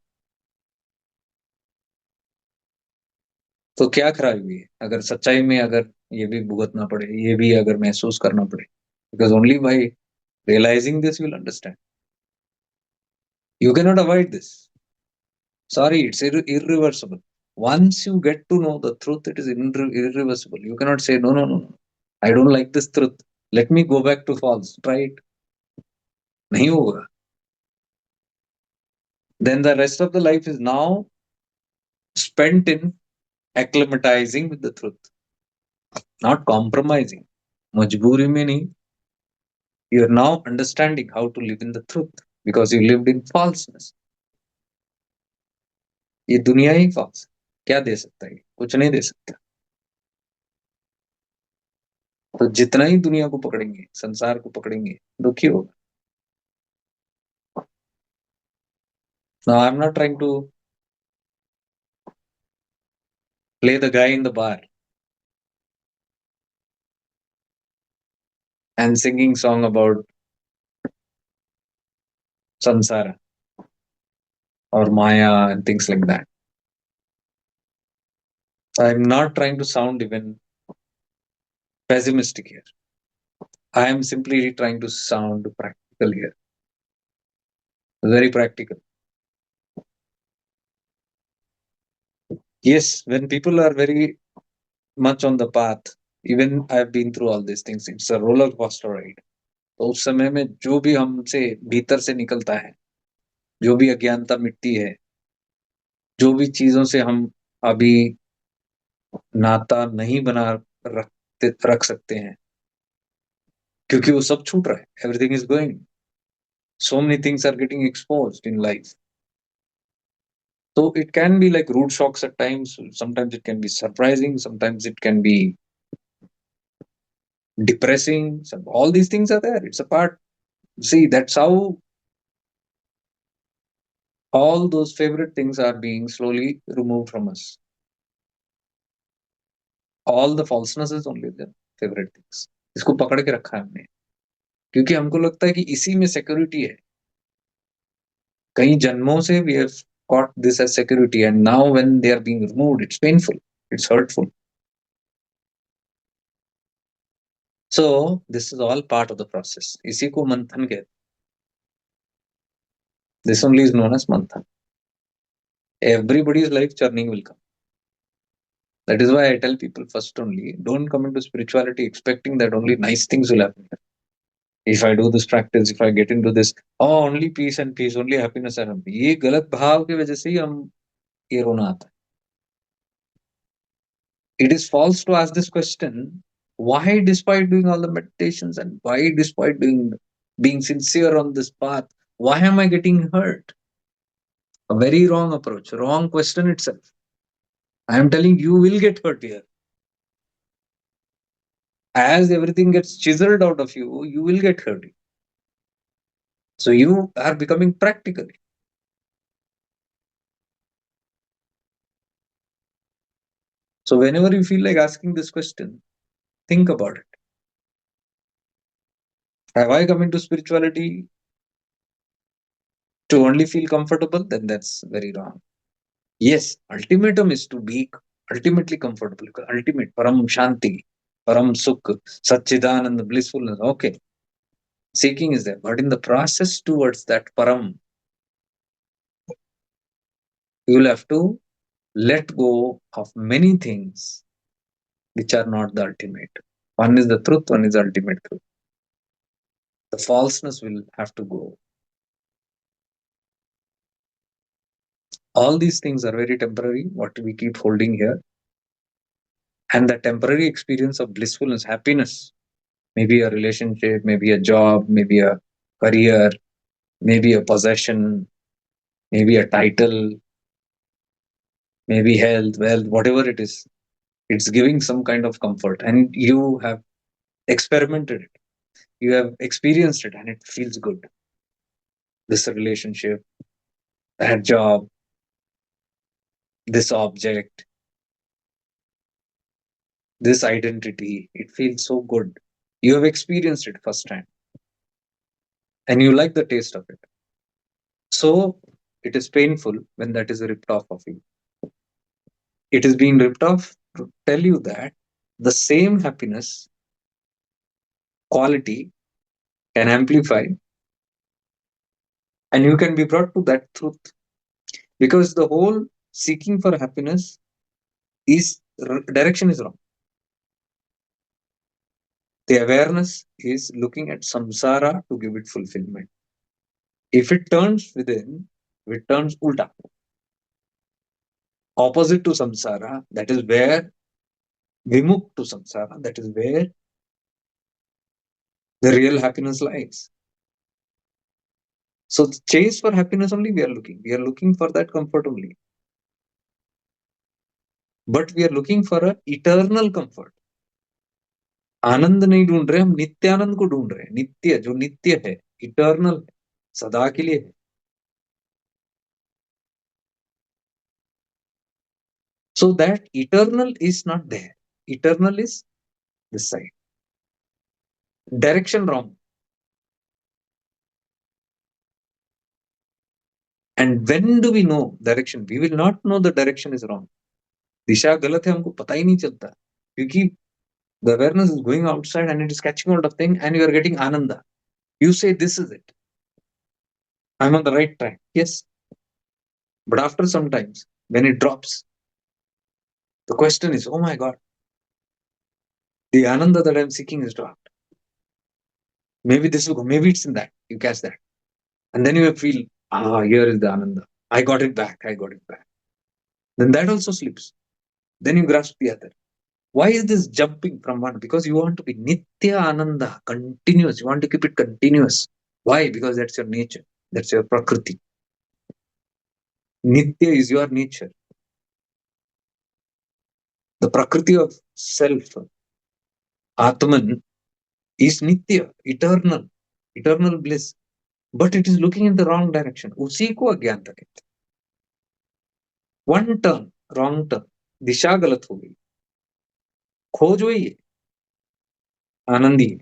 तो क्या खराबी है अगर सच्चाई में अगर ये भी भुगतना पड़े, ये भी अगर महसूस करना पड़े? Because only by realizing this, you'll understand. You cannot avoid this. Sorry, it's irreversible. Once you get to know the truth, it is irreversible. You cannot say, no, no, no, no. I don't like this truth. Let me go back to false. Try it. नहीं होगा. Then the rest of the life is now spent in acclimatizing with the truth, not compromising. मजबूरी में नहीं. You are now understanding how to live in the truth because you lived in falseness. ये दुनिया ही false. क्या दे सकता है? कुछ नहीं दे सकता. तो जितना ही दुनिया को पकड़ेंगे, संसार को पकड़ेंगे, दुखी होगा. Now I'm not trying to play the guy in the bar and singing song about samsara or maya and things like that. I'm not trying to sound even pessimistic here. I am simply trying to sound practical here. Very practical. Yes, when people are very much on the path, even I've been through all these things, it's a roller coaster ride. तो उस समय में जो भी हमसे भीतर से निकलता है, जो भी अज्ञानता मिटती है, जो भी चीजों से हम अभी नाता नहीं बना रख सकते हैं, क्योंकि वो सब छूट रहा है. Everything is going. So many things are getting exposed in life. So it can be like rude shocks at times. Sometimes it can be surprising. Sometimes it can be depressing. All these things are there. It's a part. See, that's how all those favorite things are being slowly removed from us. All the falseness is only the favorite things. इसको पकड़ के रखा है हमने, क्योंकि हमको लगता है कि इसी में सिक्योरिटी है. कई जन्मों से we have got this as security, and now when they are being removed, it's painful, it's hurtful. So this is all part of the process. इसी को मंथन कहते. This only is known as manthan. Everybody's life churning will come. That is why I tell people first only, don't come into spirituality expecting that only nice things will happen. If I do this practice, if I get into this, oh, only peace and peace, only happiness and happiness. ये गलत भाव की वजह से ही हम ये रोना आता है. It is false to ask this question: why, despite doing all the meditations and why, despite being sincere on this path, why am I getting hurt? A very wrong approach, wrong question itself. I am telling you will get hurt here. As everything gets chiseled out of you, you will get hurt. So you are becoming practical. So whenever you feel like asking this question, think about it. Have I come into spirituality to only feel comfortable? Then that's very wrong. Yes, ultimatum is to be ultimately comfortable. Ultimate, param shanti, param sukh, satchidanand, blissfulness. Okay, seeking is there. But in the process towards that param, you will have to let go of many things which are not the ultimate. One is the truth, one is the ultimate truth. The falseness will have to go. All these things are very temporary, what we keep holding here. And the temporary experience of blissfulness, happiness, maybe a relationship, maybe a job, maybe a career, maybe a possession, maybe a title, maybe health, wealth, whatever it is, it's giving some kind of comfort. And you have experimented it, you have experienced it, and it feels good. This relationship, that job, this object, this identity, it feels so good. You have experienced it first time and you like the taste of it. So it is painful when that is ripped off of you. It is being ripped off to tell you that the same happiness quality can amplify and you can be brought to that truth, because the whole seeking for happiness is direction is wrong. The awareness is looking at samsara to give it fulfillment. If it turns within, if it turns ulta, opposite to samsara, that is where vimuk to samsara, that is where the real happiness lies. So the chase for happiness only we are looking. We are looking for that comfort only. But we are looking for a eternal comfort. आनंद नहीं ढूंढ रहे, हम नित्य आनंद को ढूंढ रहे हैं. नित्य जो नित्य है, इटर्नल है, सदा के लिए है. So that eternal is not there. Eternal is this side. Direction wrong. And when do we know direction? We will not know the direction is wrong. दिशा गलत है, हमको पता ही नहीं चलता, क्योंकि the awareness is going outside and it is catching hold of thing and you are getting ananda. You say this is it. I'm on the right track. Yes. But after some times, when it drops, the question is, oh my God, the ananda that I'm seeking is dropped. Maybe this will go, maybe it's in that. You catch that. And then you feel, here is the ananda. I got it back. I got it back. Then that also slips. Then you grasp the other. Why is this jumping from one? Because you want to be nitya ananda, continuous. You want to keep it continuous. Why? Because that's your nature. That's your prakriti. Nitya is your nature. The prakriti of self, Atman, is nitya, eternal bliss. But it is looking in the wrong direction. उसी को अज्ञानता कहते हैं. One turn, wrong turn, दिशा गलत हो गई. खोज वही है, आनंदी है,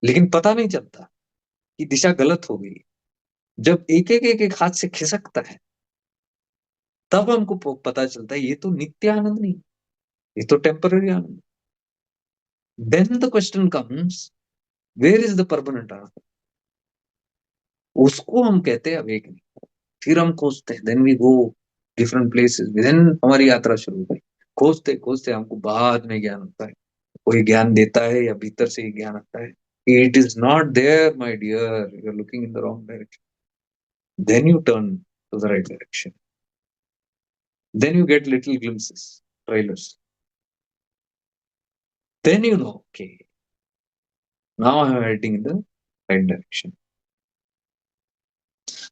लेकिन पता नहीं चलता कि दिशा गलत हो गई. जब एक एक एक एक हाथ से खिसकता है, तब हमको पता चलता है ये तो नित्य आनंद नहीं, ये तो टेम्पररी आनंद. Then the question comes, where is the permanent anand? उसको हम कहते हैं अवेकनिंग. फिर हम खोजते हैं, then we go different places. देन हमारी यात्रा शुरू हुई. खोजते खोजते हमको बाद में ज्ञान होता है. कोई ज्ञान देता है या भीतर से ही ज्ञान आता है. It is not there, my dear. You're looking in the wrong direction. Then you turn to the right direction. Then you get little glimpses, trailers. Then you know, okay, now I'm heading in the right direction.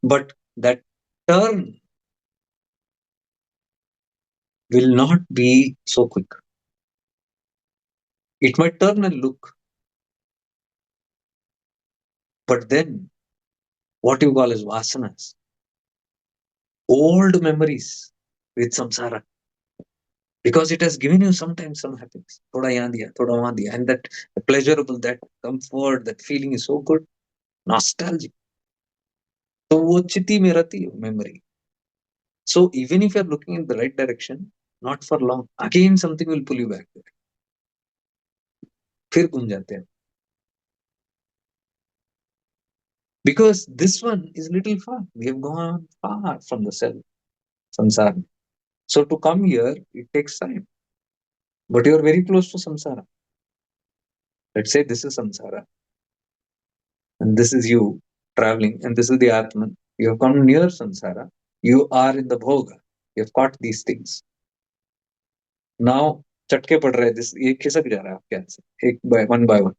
But that turn will not be so quick. It might turn and look, but then what you call as vasanas, old memories with samsara, because it has given you sometimes some happiness. Thoda yahan diya, thoda wahan diya, and that pleasurable, that comfort, that feeling is so good, nostalgic. So वो चिति में रहती है memory. So even if you're looking in the right direction, not for long, again something will pull you back there. फिर घूम जाते हैं. Because this one is little far. We have gone far from the self, samsara. So to come here, it takes time. But you're very close to samsara. Let's say this is samsara, and this is you traveling, and this is the Atman. You have come near samsara. You are in the bhoga. You've caught these things. Now, चटके पड़ रहे हैं. This ये खिसक जा रहा है आपके हाथ से. एक by one.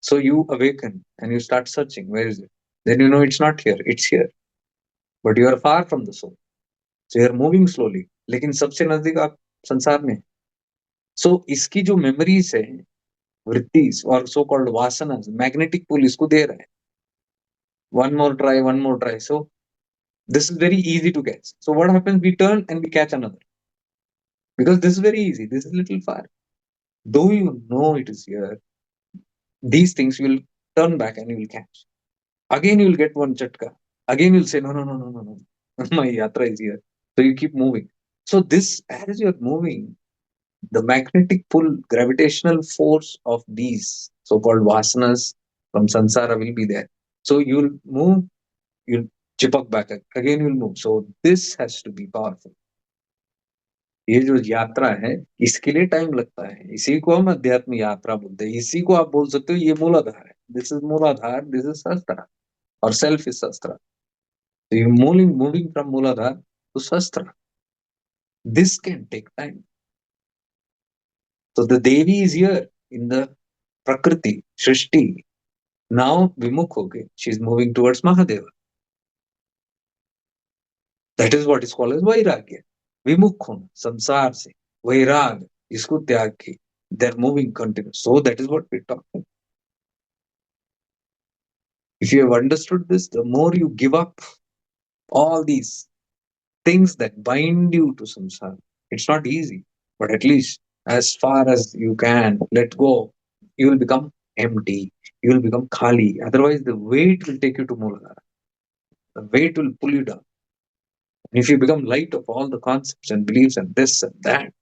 So you awaken and you start searching. Where is it? Then you know it's not here. It's here. But you are far from the soul. So you are moving slowly. लेकिन सबसे नजदीक आप संसार में. So इसकी जो memories है, वृत्तिस और so called vasanas, magnetic pull इसको दे रहा है. One more try, one more try. So this is very easy to catch. So what happens? We turn and we catch another. Because this is very easy. This is little far. Though you know it is here, these things you will turn back and you will catch. Again you will get one chatka. Again you'll say, no, no, no, no, no, no. My yatra is here. So you keep moving. So this, as you're moving, the magnetic pull, gravitational force of these so-called vasanas from samsara will be there. So you'll move, you'll chipak back. Again you'll move. So this has to be powerful. ये जो यात्रा है इसके लिए time लगता है. इसी को हम अध्यात्म यात्रा बोलते हैं. इसी को आप बोल सकते हो ये मूलाधार है. दिस इज मूलाधार, दिस इज शस्त्र, और self is Shastra. So you moving from Muladhara to Shastra. This can take time. So the Devi is here in the Prakriti, Shrishti. Now Vimukh ho gayi. She is moving towards Mahadeva. That is what is called as Vairagya. Vimukh hona, samsar se, Vairag, isko tyag ke. They are moving continuous. So that is what we are talking. If you have understood this, the more you give up all these things that bind you to samsara. It's not easy, but at least as far as you can let go, you will become empty. You will become khali. Otherwise, the weight will take you to Muladhara. The weight will pull you down. And if you become light of all the concepts and beliefs and this and that,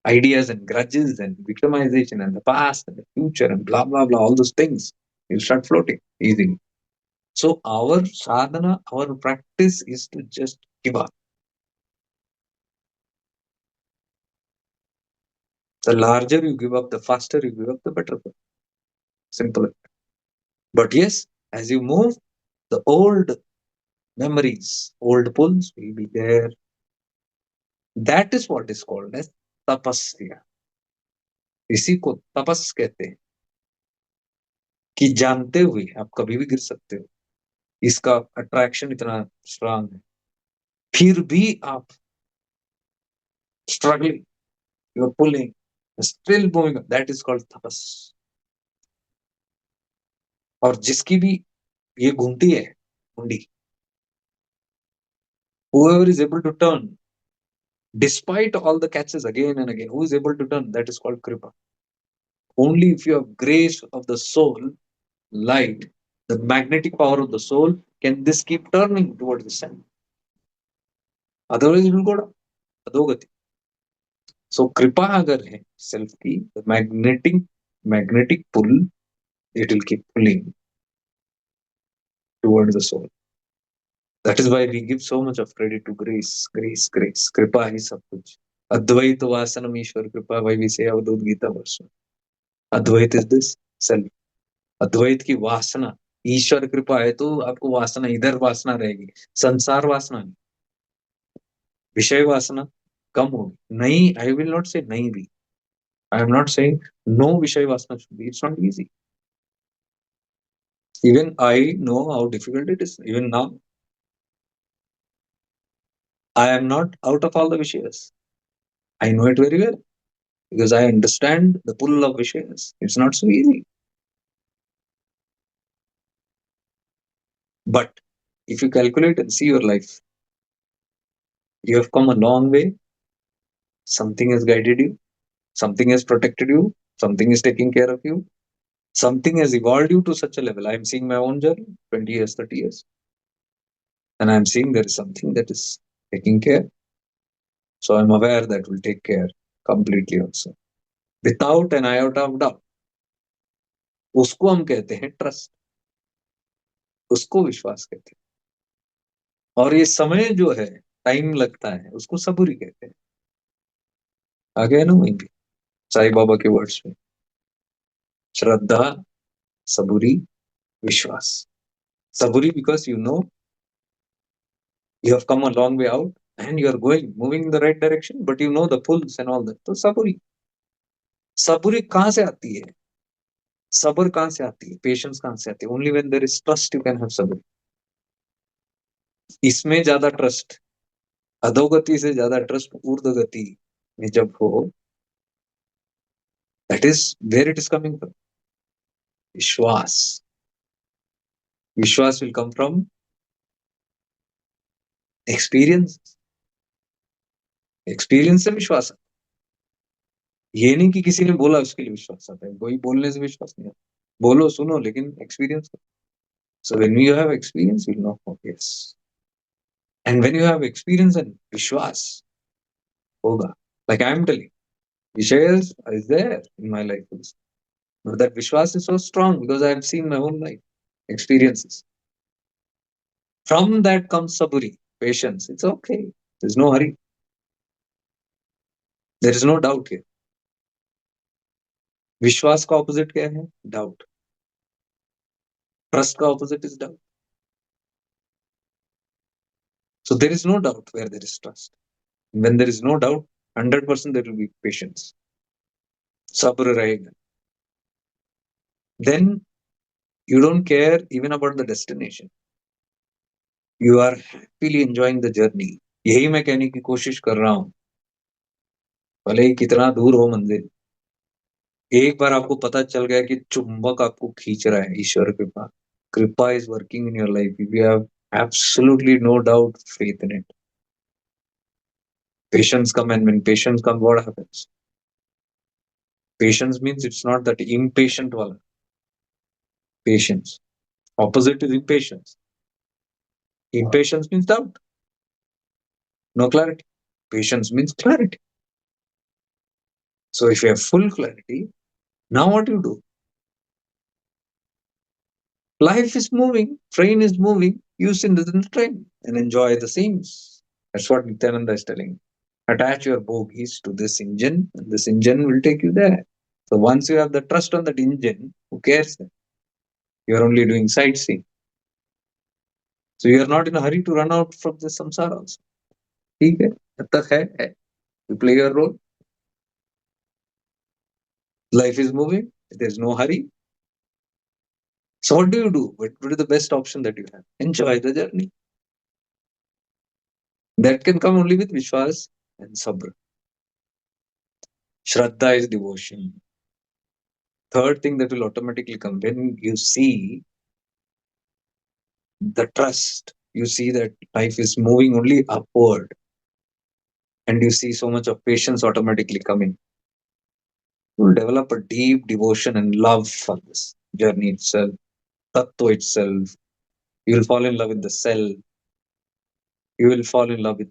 ideas and grudges and victimization and the past and the future and blah blah blah, all those things, you'll start floating easily. So our sadhana, our practice is to just give up. The larger you give up, the faster you give up, the better. Simple. But yes, as you move, the old memories, old pulls will be there. That is what is called as tapasya. इसी को तपस कहते हैं कि जानते हुए आप कभी भी गिर सकते हो. इसका अट्रैक्शन इतना स्ट्रांग है, फिर भी आप struggling, you are pulling, still moving. That is called tapas. और जिसकी भी ये घूमती है कुंडी, whoever is able to turn despite all the catches again and again, who is able to turn, that is called kripa. Only if you have grace of the soul, light, the magnetic power of the soul, can this keep turning towards the sun. Otherwise, it will go down. Adogati. So, kripa agar hai self ki, the magnetic pull, it will keep pulling towards the soul. That is why we give so much of credit to grace, grace, grace. Kripa hi sab kuch. Advaita vasanam Ishwar kripa, why we say Avadut Gita verse. Advait is this self. अद्वैत की वासना, ईश्वर कृपा है तो आपको वासना, इधर वासना रहेगी, संसार वासना नहीं, विषय वासना कम होगी. नहीं, आई विल नॉट से नहीं भी. I am not saying no vishaya vasana should be. It's not easy. Even I know how difficult it is. Even now I am not out of all the vishayas. I know it very well because I understand the pull of vishayas. It's not so easy. But if you calculate and see your life, you have come a long way. Something has guided you. Something has protected you. Something is taking care of you. Something has evolved you to such a level. I'm seeing my own journey, 20 years, 30 years. And I'm seeing there is something that is taking care. So I'm aware that will take care completely also. Without an iota of doubt. उसको हम कहते हैं trust. उसको विश्वास कहते हैं. और ये समय जो है, टाइम लगता है, उसको सबूरी कहते हैं. आ गया ना वहीं पे साई बाबा के वर्ड्स में. श्रद्धा, सबूरी, विश्वास. Saburi because you know You have come a long way out and you are moving in the right direction, but you know the pulls and all that. तो सबूरी सबूरी कहाँ से आती है? सब्र कहाँ से आती है? पेशेंस कहाँ से आती है? Only when there is trust you can have sabr. इसमें ज्यादा ट्रस्ट, अधोगति से ज्यादा ट्रस्ट ऊर्ध्वगति में जब हो, that is where it is coming from. विश्वास. Vishwas will come from experience. Experience से विश्वास आता है. ये नहीं कि किसी ने बोला उसके लिए विश्वास आता है. कोई बोलने से विश्वास नहीं आता. बोलो सुनो लेकिन experience. So when you have experience you know yes. And when you have experience and विश्वास होगा. Like I am telling, Vishayas is there in my life also. But that Vishwas is so strong because I have seen my whole life experiences. From that comes saburi, patience. It's okay. There's no hurry. There is no doubt here. विश्वास का opposite क्या है? Doubt. Trust का opposite is doubt. So there is no doubt where there is trust. When there is no doubt, 100% there will be patience. Sabr रहेगा. Then you don't care even about the destination. You are happily enjoying the journey. यही मैं कहने की कोशिश कर रहा हूँ. भले ही कितना दूर हो मंजिल, एक बार आपको पता चल गया कि चुंबक आपको खींच रहा है ईश्वर के पास. कृपा is working in your life. If you have absolutely no doubt, faith in it. Patience come, and when patience comes, what happens? Patience means it's not that impatient wala. Patience. Opposite is impatience. Impatience means doubt. No clarity. Patience means clarity. So if you have full clarity, now what you do? Life is moving, train is moving, you sit in the train and enjoy the scenes. That's what Nityananda is telling. Attach your bogies to this engine, and this engine will take you there. So once you have the trust on that engine, who cares? You are only doing sightseeing. So you are not in a hurry to run out from this samsara also. ठीक है, जब तक है. You play your role. Life is moving. There is no hurry. So what do you do? What is the best option that you have? Enjoy the journey. That can come only with Vishwas and Sabr. Shraddha is devotion. Third thing that will automatically come when you see the trust, you see that life is moving only upward, and you see so much of patience automatically coming. You will develop a deep devotion and love for this journey itself, tattva itself. You will fall in love with the self. You will fall in love with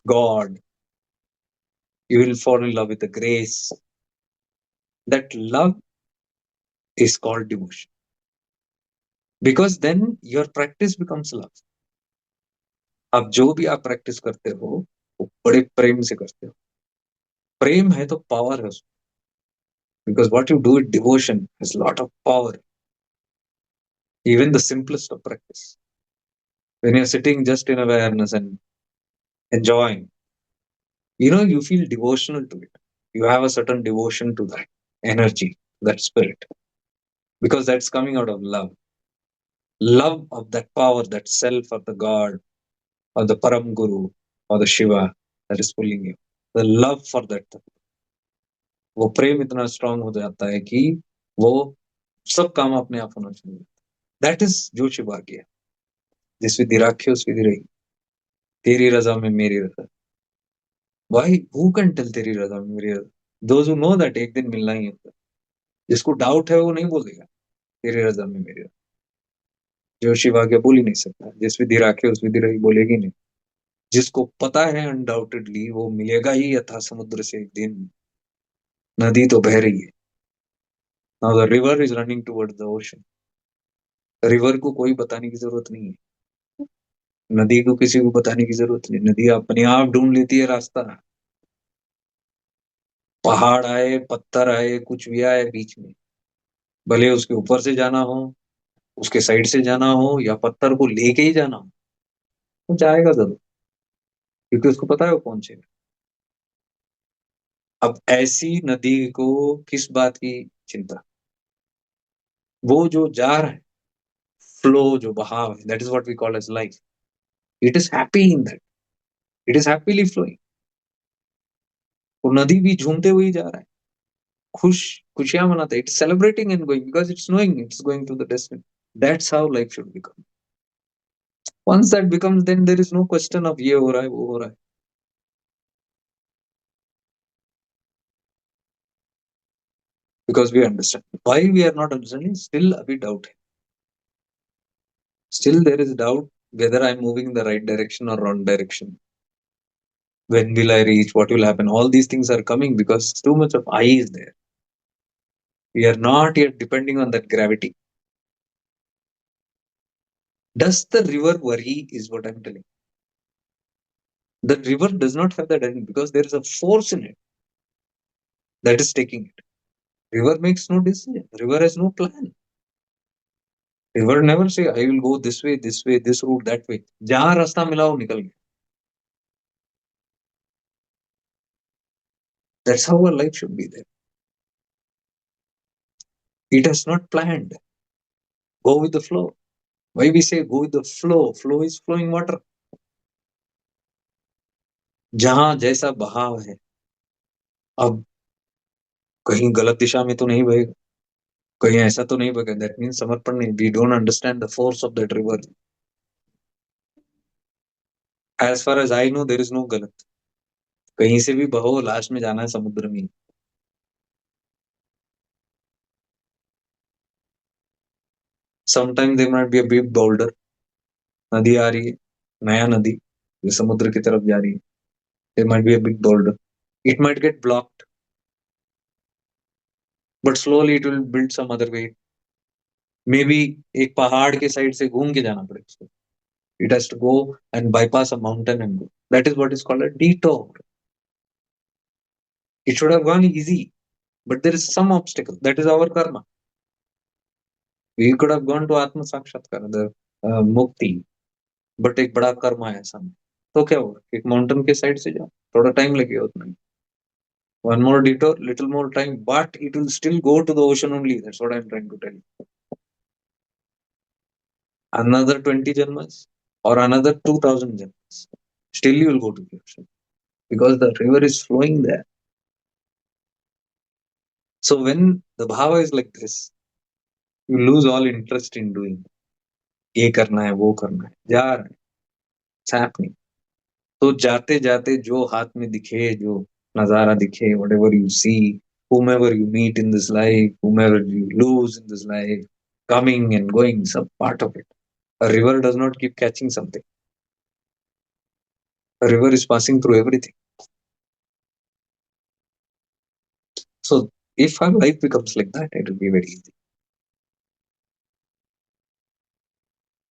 God. You will fall in love with the grace. That love is called devotion. Because then your practice becomes love. अब जो भी आप practice करते हो वो बड़े प्रेम से करते हो. प्रेम है तो पावर है उसमें. Because what you do with devotion has a lot of power. Even the simplest of practice. When you're sitting just in awareness and enjoying, you feel devotional to it. You have a certain devotion to that energy, that spirit. Because that's coming out of love. Love of that power, that self or the God or the Param Guru or the Shiva that is pulling you. The love for that. वो प्रेम इतना strong हो जाता है कि वो सब काम अपने आप होना चाहिए. दैट इज जो शिवाग्य है. जिस विधि राख्यो उस विधि रही. तेरी रजा में मेरी रजा. भाई हु कैन टेल तेरी रजा में मेरी रजा? दोज हु नो दैट एक दिन मिलना ही होता है. जिसको डाउट है वो नहीं बोलेगा तेरी रजा में मेरी रजा. जो शिवाग्य बोल ही नहीं सकता. जिस विधि राख्यो उस विधि रही बोलेगी नहीं. जिसको पता है अनडाउटेडली वो मिलेगा ही यथा समुद्र से एक दिन. नदी तो बह रही है. Now the river is running towards the ocean. River को कोई बताने की जरूरत नहीं है. नदी को किसी को बताने की जरूरत नहीं. नदी अपने आप ढूंढ लेती है रास्ता. पहाड़ आए, पत्थर आए, कुछ भी आए बीच में, भले उसके ऊपर से जाना हो, उसके साइड से जाना हो या पत्थर को लेके ही जाना हो, वो जाएगा जरूर, क्योंकि उसको पता है वो पहुंचेगा। अब ऐसी नदी को किस बात की चिंता? वो जो जा रहा है, फ्लो जो बहाव है, that is what we call as life. It is happy in that, it is happily flowing. वो नदी भी झूमते हुए ही जा रहा है, खुश, खुशियां मनाते, it's celebrating and going because it's knowing it's going to the destiny. That's how life should become. Once that becomes, then there is no question of ये हो रहा है वो हो रहा है, because we understand. Why we are not understanding? Still a bit doubt. Still there is doubt whether I'm moving in the right direction or wrong direction. When will I reach? What will happen? All these things are coming because too much of I is there. We are not yet depending on that gravity. Does the river worry? Is what I'm telling. The river does not have that end because there is a force in it that is taking it. River makes no decision. River has no plan. River never say I will go this way, this route, that way. जहाँ रास्ता मिला वो निकल गया. That's how our life should be there. It has not planned. Go with the flow. Why we say go with the flow? Flow is flowing water. जहां जैसा बहाव है, अब कहीं गलत दिशा में तो नहीं बहेगा, कहीं ऐसा तो नहीं बहेगा, दैट मीन समर्पण नहीं, we don't understand the force of that river. As far as I know there is no galat, कहीं से भी बहो, लास्ट में जाना है समुद्र में। Sometime there might be a big boulder, नदी आ रही है, नया नदी जो समुद्र की तरफ जा रही है, there might be a big boulder, it might get blocked, but slowly it will build some other way. Maybe एक पहाड़ के साइड से घूम के जाना पड़ेगा उसको, it has to go and bypass a mountain and go. That is what is called a detour. It should have gone easy, but there is some obstacle. That is our karma. We could have gone to Atma Sakshatkar, the Mukti, but एक बड़ा कर्मा है सामने, तो क्या होगा, एक mountain के side से जाओ, थोड़ा टाइम लगेगा उतना ही, one more detour, little more time, but it will still go to the ocean only. That's what I'm trying to tell you. Another 20 janmas or another 2000 janmas, still you will go to the ocean because the river is flowing there. So when the bhava is like this, you lose all interest in doing. ये करना है, वो करना है, जा रहा है, it's happening. तो जाते जाते जो हाथ में दिखे, जो नजारा दिखे, whatever you see, whomever you meet in this life, whomever you lose in this life, coming and going, some part of it. A river does not keep catching something. A river is passing through everything. So if our life becomes like that, it will be very easy.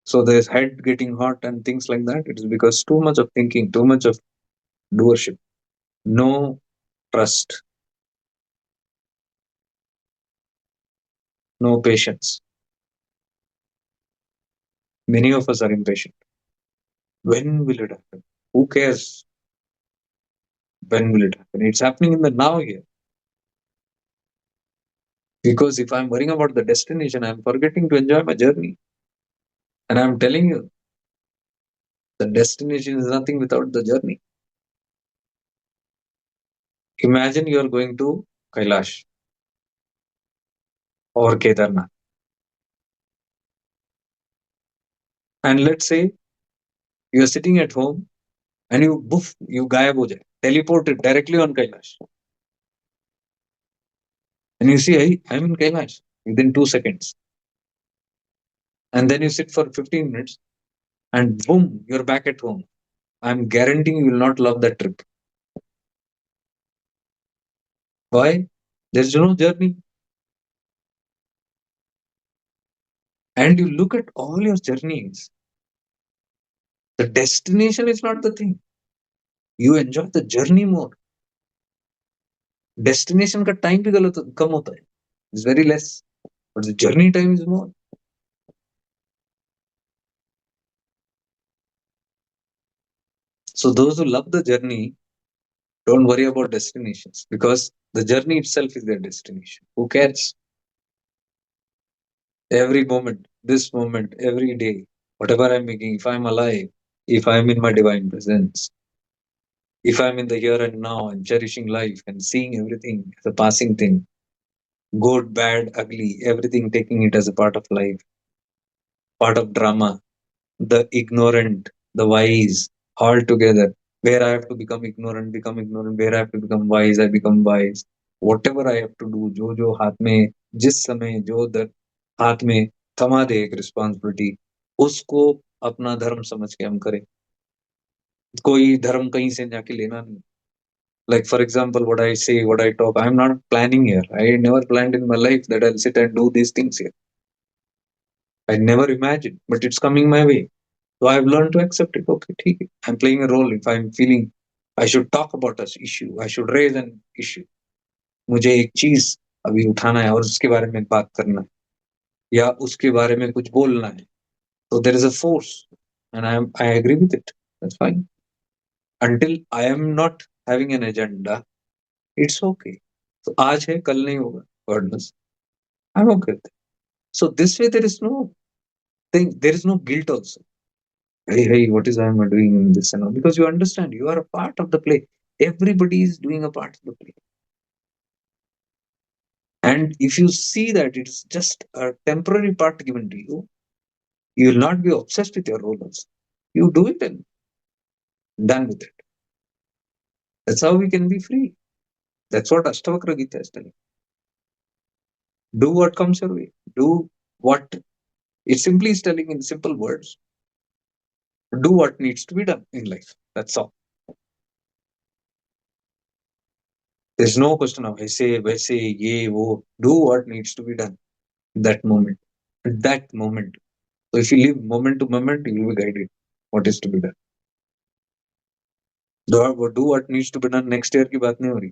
So there's head getting hot and things like that. It is because too much of thinking, too much of doership, no trust, no patience. Many of us are impatient. When will it happen? Who cares? When will it happen? It's happening in the now here. Because if I'm worrying about the destination, I'm forgetting to enjoy my journey. And I'm telling you, the destination is nothing without the journey. Imagine you're going to Kailash or Kedarnath. And let's say you're sitting at home and you boof, you gayab ho jaye, teleported directly on Kailash. And you see, hey, I'm in Kailash within 2 seconds. And then you sit for 15 minutes and boom, you're back at home. I'm guaranteeing you will not love that trip. Why? There's no journey. And you look at all your journeys, the destination is not the thing. You enjoy the journey more. Destination का time भी गलत कम होता है. It's very less. But the journey time is more. So those who love the journey don't worry about destinations because the journey itself is their destination. Who cares? Every moment, every day, whatever I'm making, if I'm alive, if I'm in my divine presence, if I'm in the here and now and cherishing life and seeing everything as a passing thing, good, bad, ugly, everything, taking it as a part of life, part of drama, the ignorant, the wise, all together. Where I have to become ignorant. Where I have to become wise, I become wise. Whatever I have to do, जो हाथ में जिस समय जो दर हाथ में थमा दे एक रिस्पॉन्सिबिलिटी, उसको अपना धर्म समझ के हम करें. कोई धर्म कहीं से जाके लेना नहीं. Like for example, what I say, what I talk, I'm not planning here. I never planned in my life that I'll sit and do these things here. I never imagined, but it's coming my way. So I've learned to accept it. Okay, ठीक है. I'm playing a role. If I'm feeling I should talk about an issue, I should raise an issue. मुझे एक चीज अभी उठाना है और उसके बारे में बात करना है या उसके बारे में कुछ बोलना है. So there is a force, and I agree with it. That's fine. Until I am not having an agenda, it's okay. So आज है कल नहीं होगा. God knows. I'm okay with it. So this way there is no thing. There is no guilt also. Hey, what is I am doing in this and all? Because you understand, you are a part of the play. Everybody is doing a part of the play. And if you see that it's just a temporary part given to you will not be obsessed with your role also. You do it and done with it. That's how we can be free. That's what Ashtavakra Gita is telling. Do what comes your way. Do what it simply is telling in simple words. Do what needs to be done in life. That's all. There's no question of ऐसे वैसे ये वो. Do what needs to be done that moment. At that moment. So if you live moment to moment, you will be guided what is to be done. Do what needs to be done next year की बात नहीं हो रही.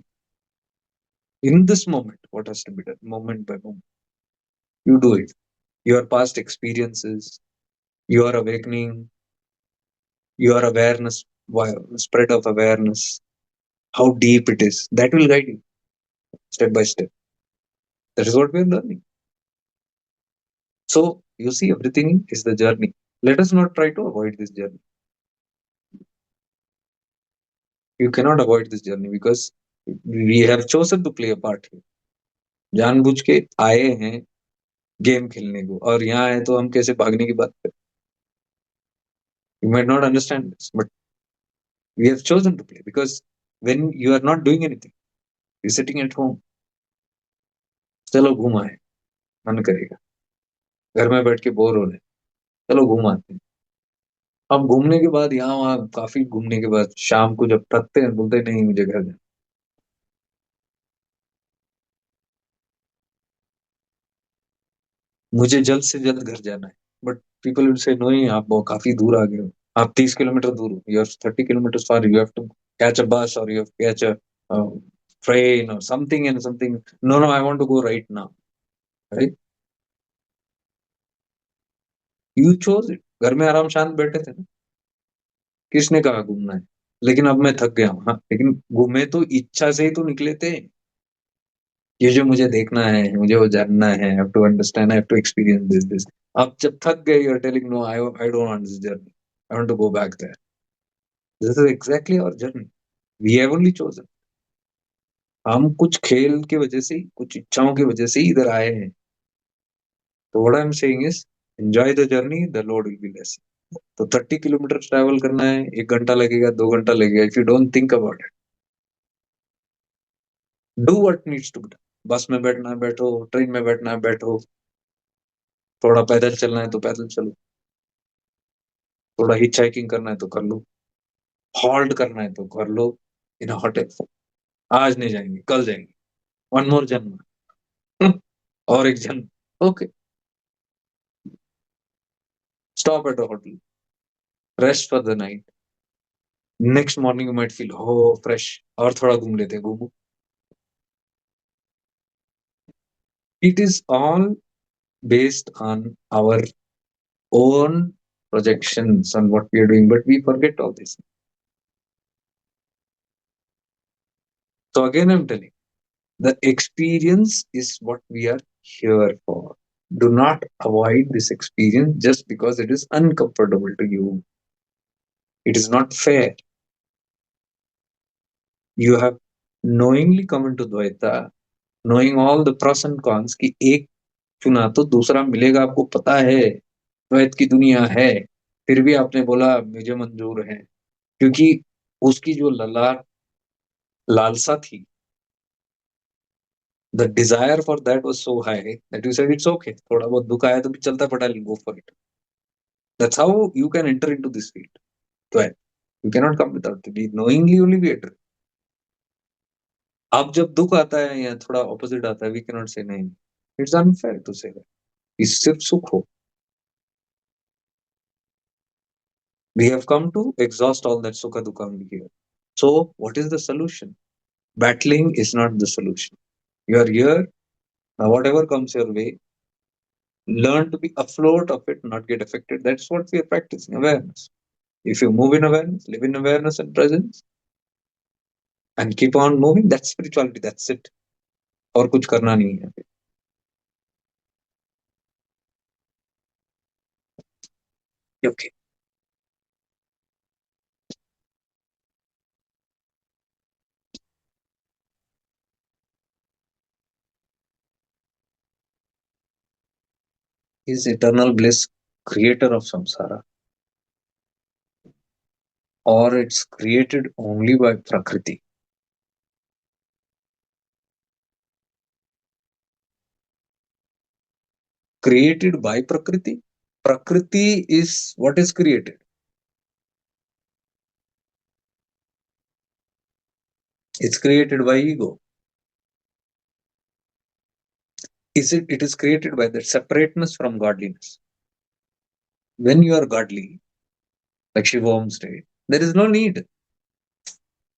In this moment, what has to be done, moment by moment, you do it. Your past experiences, your awakening, your awareness, spread of awareness, how deep it is, that will guide you step by step. That is what we are learning. So you see, everything is the journey. Let us not try to avoid this journey. You cannot avoid this journey because we have chosen to play a part here. जानबूझ के आए हैं game खेलने को और यहाँ आए तो हम कैसे भागने की बात करें. You might not understand this, but we have chosen to play because when you are not doing anything, you're sitting at home. चलो घूम आए, मन करेगा. घर में बैठ के बोर हो रहे हैं, चलो घूम आते हैं. अब घूमने के बाद यहाँ वहाँ काफी घूमने के बाद शाम को जब थकते हैं बोलते हैं नहीं मुझे घर जाना. मुझे जल्द से जल्द घर जाना है. बट पीपल विल से नहीं, आप बहुत काफी दूर आ गए हो. आप 30 किलोमीटर दूर हो. You are 30 kilometre far. You have to catch a bus or you have to catch a uh, train or something and something. No, I want to go right now. Right? You chose it. घर में आराम शांत बैठे थे ना. किसने कहा घूमना है. लेकिन अब मैं थक गया हूँ. हाँ, लेकिन घूमे तो इच्छा से ही तो निकले थे. ये जो मुझे देखना है, मुझे वो जानना है, I have to understand, I have to experience this. अब जब थक गए, you are telling no, I don't want this journey. I want to go back there. This is exactly our journey. We have only chosen. हम कुछ खेल की वजह से, कुछ इच्छाओं की वजह से ही इधर आए हैं. तो what I'm saying is, enjoy the journey, the load will be less. तो 30 किलोमीटर ट्रैवल करना है, 1 घंटा लगेगा, 2 घंटा लगेगा. If you don't think about it, do what needs to be done. Bus में बैठना है बैठो, ट्रेन में बैठना है बैठो, थोड़ा पैदल चलना है तो पैदल चलो, थोड़ा हिच हाइकिंग करना है तो कर लो, हॉल्ट करना है तो कर लो इन होटल. आज नहीं जाएंगे, कल जाएंगे. वन मोर जन्म. और एक जन्म. Okay. Stop at a hotel, rest for the night. Next morning you might feel हो फ्रेश, और थोड़ा घूम लेते हैं. घूमो. It is all based on our own projections on what we are doing, but we forget all this. So again, I'm telling the experience is what we are here for. Do not avoid this experience just because it is uncomfortable to you. It is not fair. You have knowingly come into Dvaita, knowing all the pros and cons कि एक चुना तो दूसरा मिलेगा आपको पता है द्वैत की दुनिया है फिर भी आपने बोला मुझे मंजूर है क्योंकि उसकी जो लालसा थी the desire for that was so high that you said it's okay थोड़ा बहुत दुख आया तो भी चलता पड़ा go for it. That's how you can enter into this field. द्वैत you cannot come without to be knowingly only we enter. अब जब दुख आता है या थोड़ा opposite आता है we cannot say नहीं. It's unfair to say that. इस सिर्फ सुख हो. We have come to exhaust all that sukha dukha here. So what is the solution? Battling is not the solution. You are here, now whatever comes your way, learn to be afloat of it, not get affected. That's what we are practicing, awareness. If you move in awareness, live in awareness and presence, and keep on moving, that's spirituality, that's it. और कुछ करना नहीं है. Okay. Is eternal bliss creator of samsara, or it's created only by prakriti? Created by prakriti? Prakriti is what is created. It's created by ego. It is created by that separateness from godliness. When you are godly, like Shiva Om state, there is no need.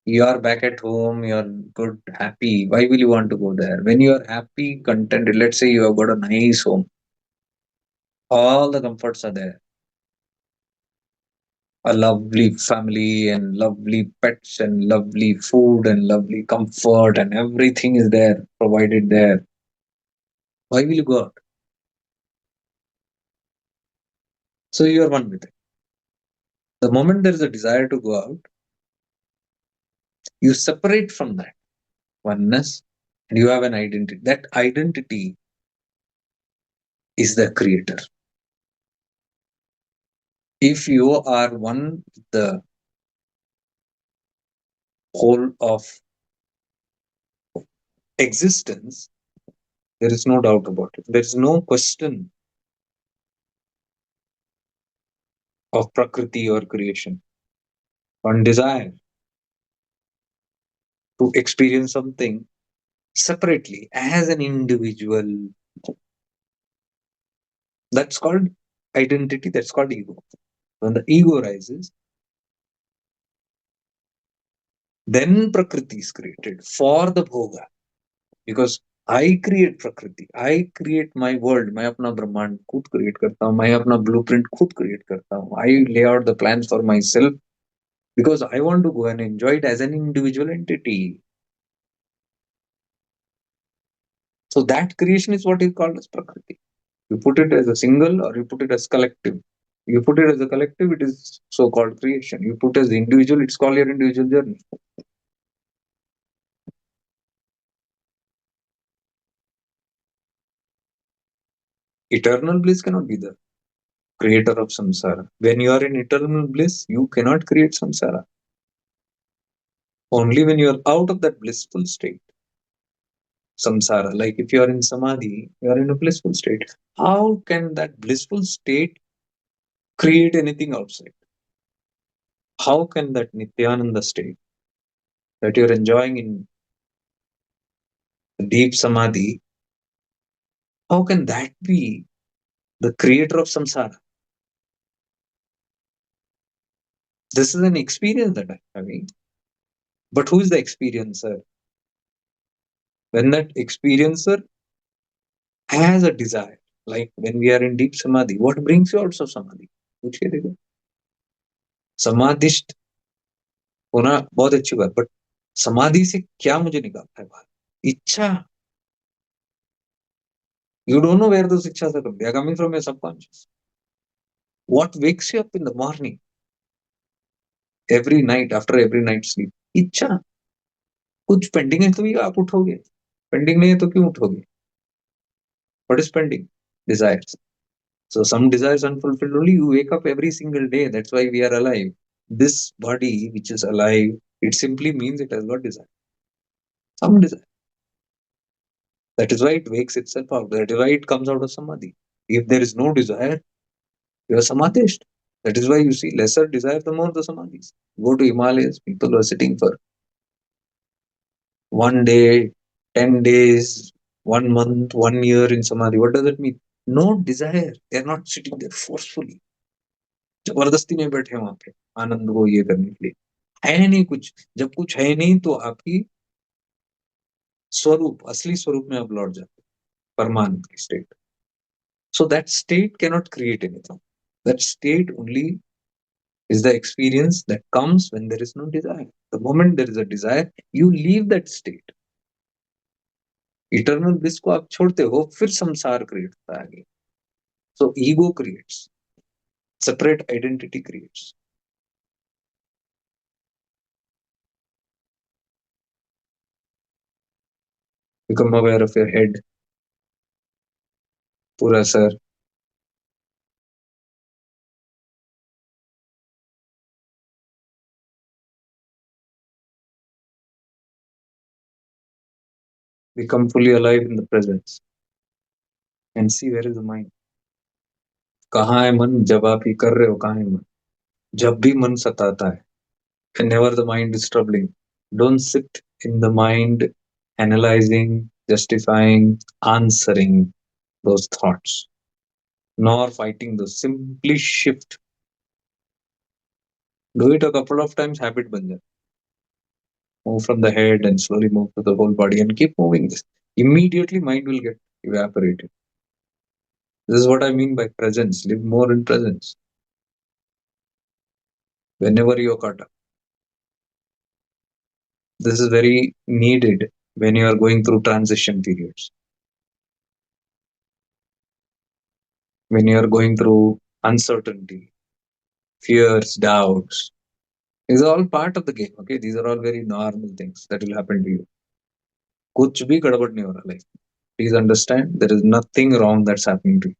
You are back at home, you are good, happy. Why will you want to go there? When you are happy, contented, let's say you have got a nice home, all the comforts are there. A lovely family and lovely pets and lovely food and lovely comfort and everything is there, provided there. Why will you go out? So you are one with it. The moment there is a desire to go out, you separate from that oneness and you have an identity. That identity is the creator. If you are one with the whole of existence, there is no doubt about it. There is no question of prakriti or creation. One desire to experience something separately as an individual. That's called identity, that's called ego. When the ego rises, then prakriti is created for the bhoga. Because I create prakriti, I create my world, मैं अपना ब्रह्मांड खुद create करता हूँ, मैं अपना blueprint खुद create करता हूँ. I lay out the plans for myself because I want to go and enjoy it as an individual entity. So that creation is what is called as prakriti. You put it as a single or you put it as collective. You put it as a collective, it is so-called creation. You put it as individual, it's called your individual journey. Eternal bliss cannot be the creator of samsara. When you are in eternal bliss, you cannot create samsara. Only when you are out of that blissful state, samsara. Like if you are in samadhi, you are in a blissful state. How can that blissful state create anything outside? How can that nityananda state that you're enjoying in deep samadhi, how can that be the creator of samsara? This is an experience that I'm having. But who is the experiencer? When that experiencer has a desire, like when we are in deep samadhi, what brings you out of samadhi? पूछिए देखो. समाधिष्ट होना बहुत अच्छी बात, but समाधि से क्या मुझे निकालता है बाहर? इच्छा. You don't know where those ichhas are coming. They are coming from your subconscious. What wakes you up in the morning, every night, after every night's sleep? इच्छा. कुछ पेंडिंग है तो भी आप उठोगे. पेंडिंग नहीं है तो क्यों उठोगे? What is pending? Desires. So some desires unfulfilled only. You wake up every single day. That's why we are alive. This body which is alive, it simply means it has got desire. Some desire. That is why it wakes itself up. That is why it comes out of samadhi. If there is no desire, you are samadhist. That is why you see lesser desire, the more the samadhis. Go to Himalayas, people are sitting for 1 day, 10 days, 1 month, 1 year in samadhi. What does it mean? No desire. They are not sitting there forcefully. जबरदस्ती नहीं बैठे वहां पे आनंद को ये करने के लिए. है नहीं कुछ. जब कुछ है नहीं तो आपकी स्वरूप, असली स्वरूप में आप लौट जाते. परमानंद की state. So that state cannot create anything. That state only is the experience that comes when there is no desire. The moment there is a desire, you leave that state. Eternal bliss को आप छोड़ते हो, फिर संसार create होता है आगे. So ego creates. Separate identity creates. Become aware of your head. पूरा sir. Become fully alive in the presence. And see where is the mind. कहाँ है मन जब आप ये कर रहे हो? कहाँ है मन? जब भी मन सताता है, whenever the mind is troubling, don't sit in the mind analyzing, justifying, answering those thoughts, nor fighting those. Simply shift. Do it a couple of times, habit ban jata. Move from the head and slowly move to the whole body and keep moving this. Immediately mind will get evaporated. This is what I mean by presence. Live more in presence. Whenever you're caught up. This is very needed when you are going through transition periods. When you are going through uncertainty, fears, doubts. These are all part of the game. Okay, these are all very normal things that will happen to you. कुछ भी गड़बड़ नहीं हो रहा life. Please understand there is nothing wrong that's happening to you.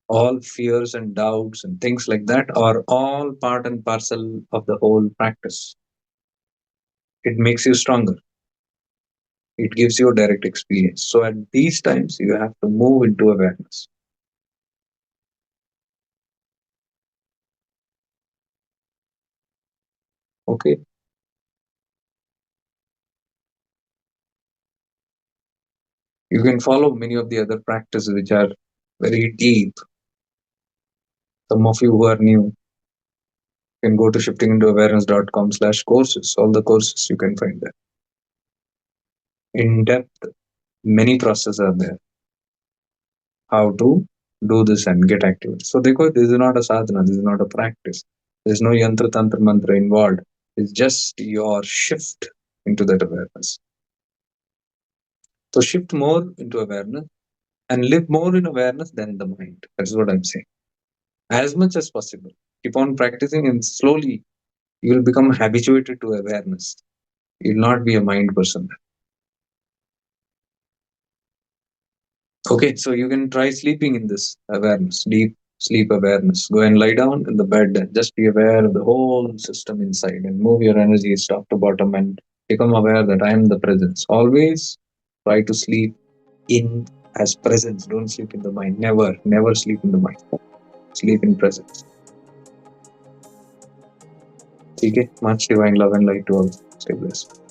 All fears and doubts and things like that are all part and parcel of the whole practice. It makes you stronger. It gives you a direct experience. So at these times, you have to move into awareness. Okay. You can follow many of the other practices which are very deep. Some of you who are new can go to shiftingintoawareness.com/courses. All the courses you can find there. In depth, many processes are there. How to do this and get activated. So, देखो, this is not a sadhana, this is not a practice. There's no yantra, tantra, mantra involved. It's just your shift into that awareness. So, shift more into awareness and live more in awareness than the mind. That's what I'm saying. As much as possible. Keep on practicing and slowly you will become habituated to awareness. You'll not be a mind person. Okay, so you can try sleeping in this awareness, deep sleep awareness. Go and lie down in the bed and just be aware of the whole system inside and move your energies top to bottom and become aware that I am the presence. Always try to sleep in as presence. Don't sleep in the mind. Never, never sleep in the mind. Sleep in presence. Okay, much divine love and light to all. Stay blessed.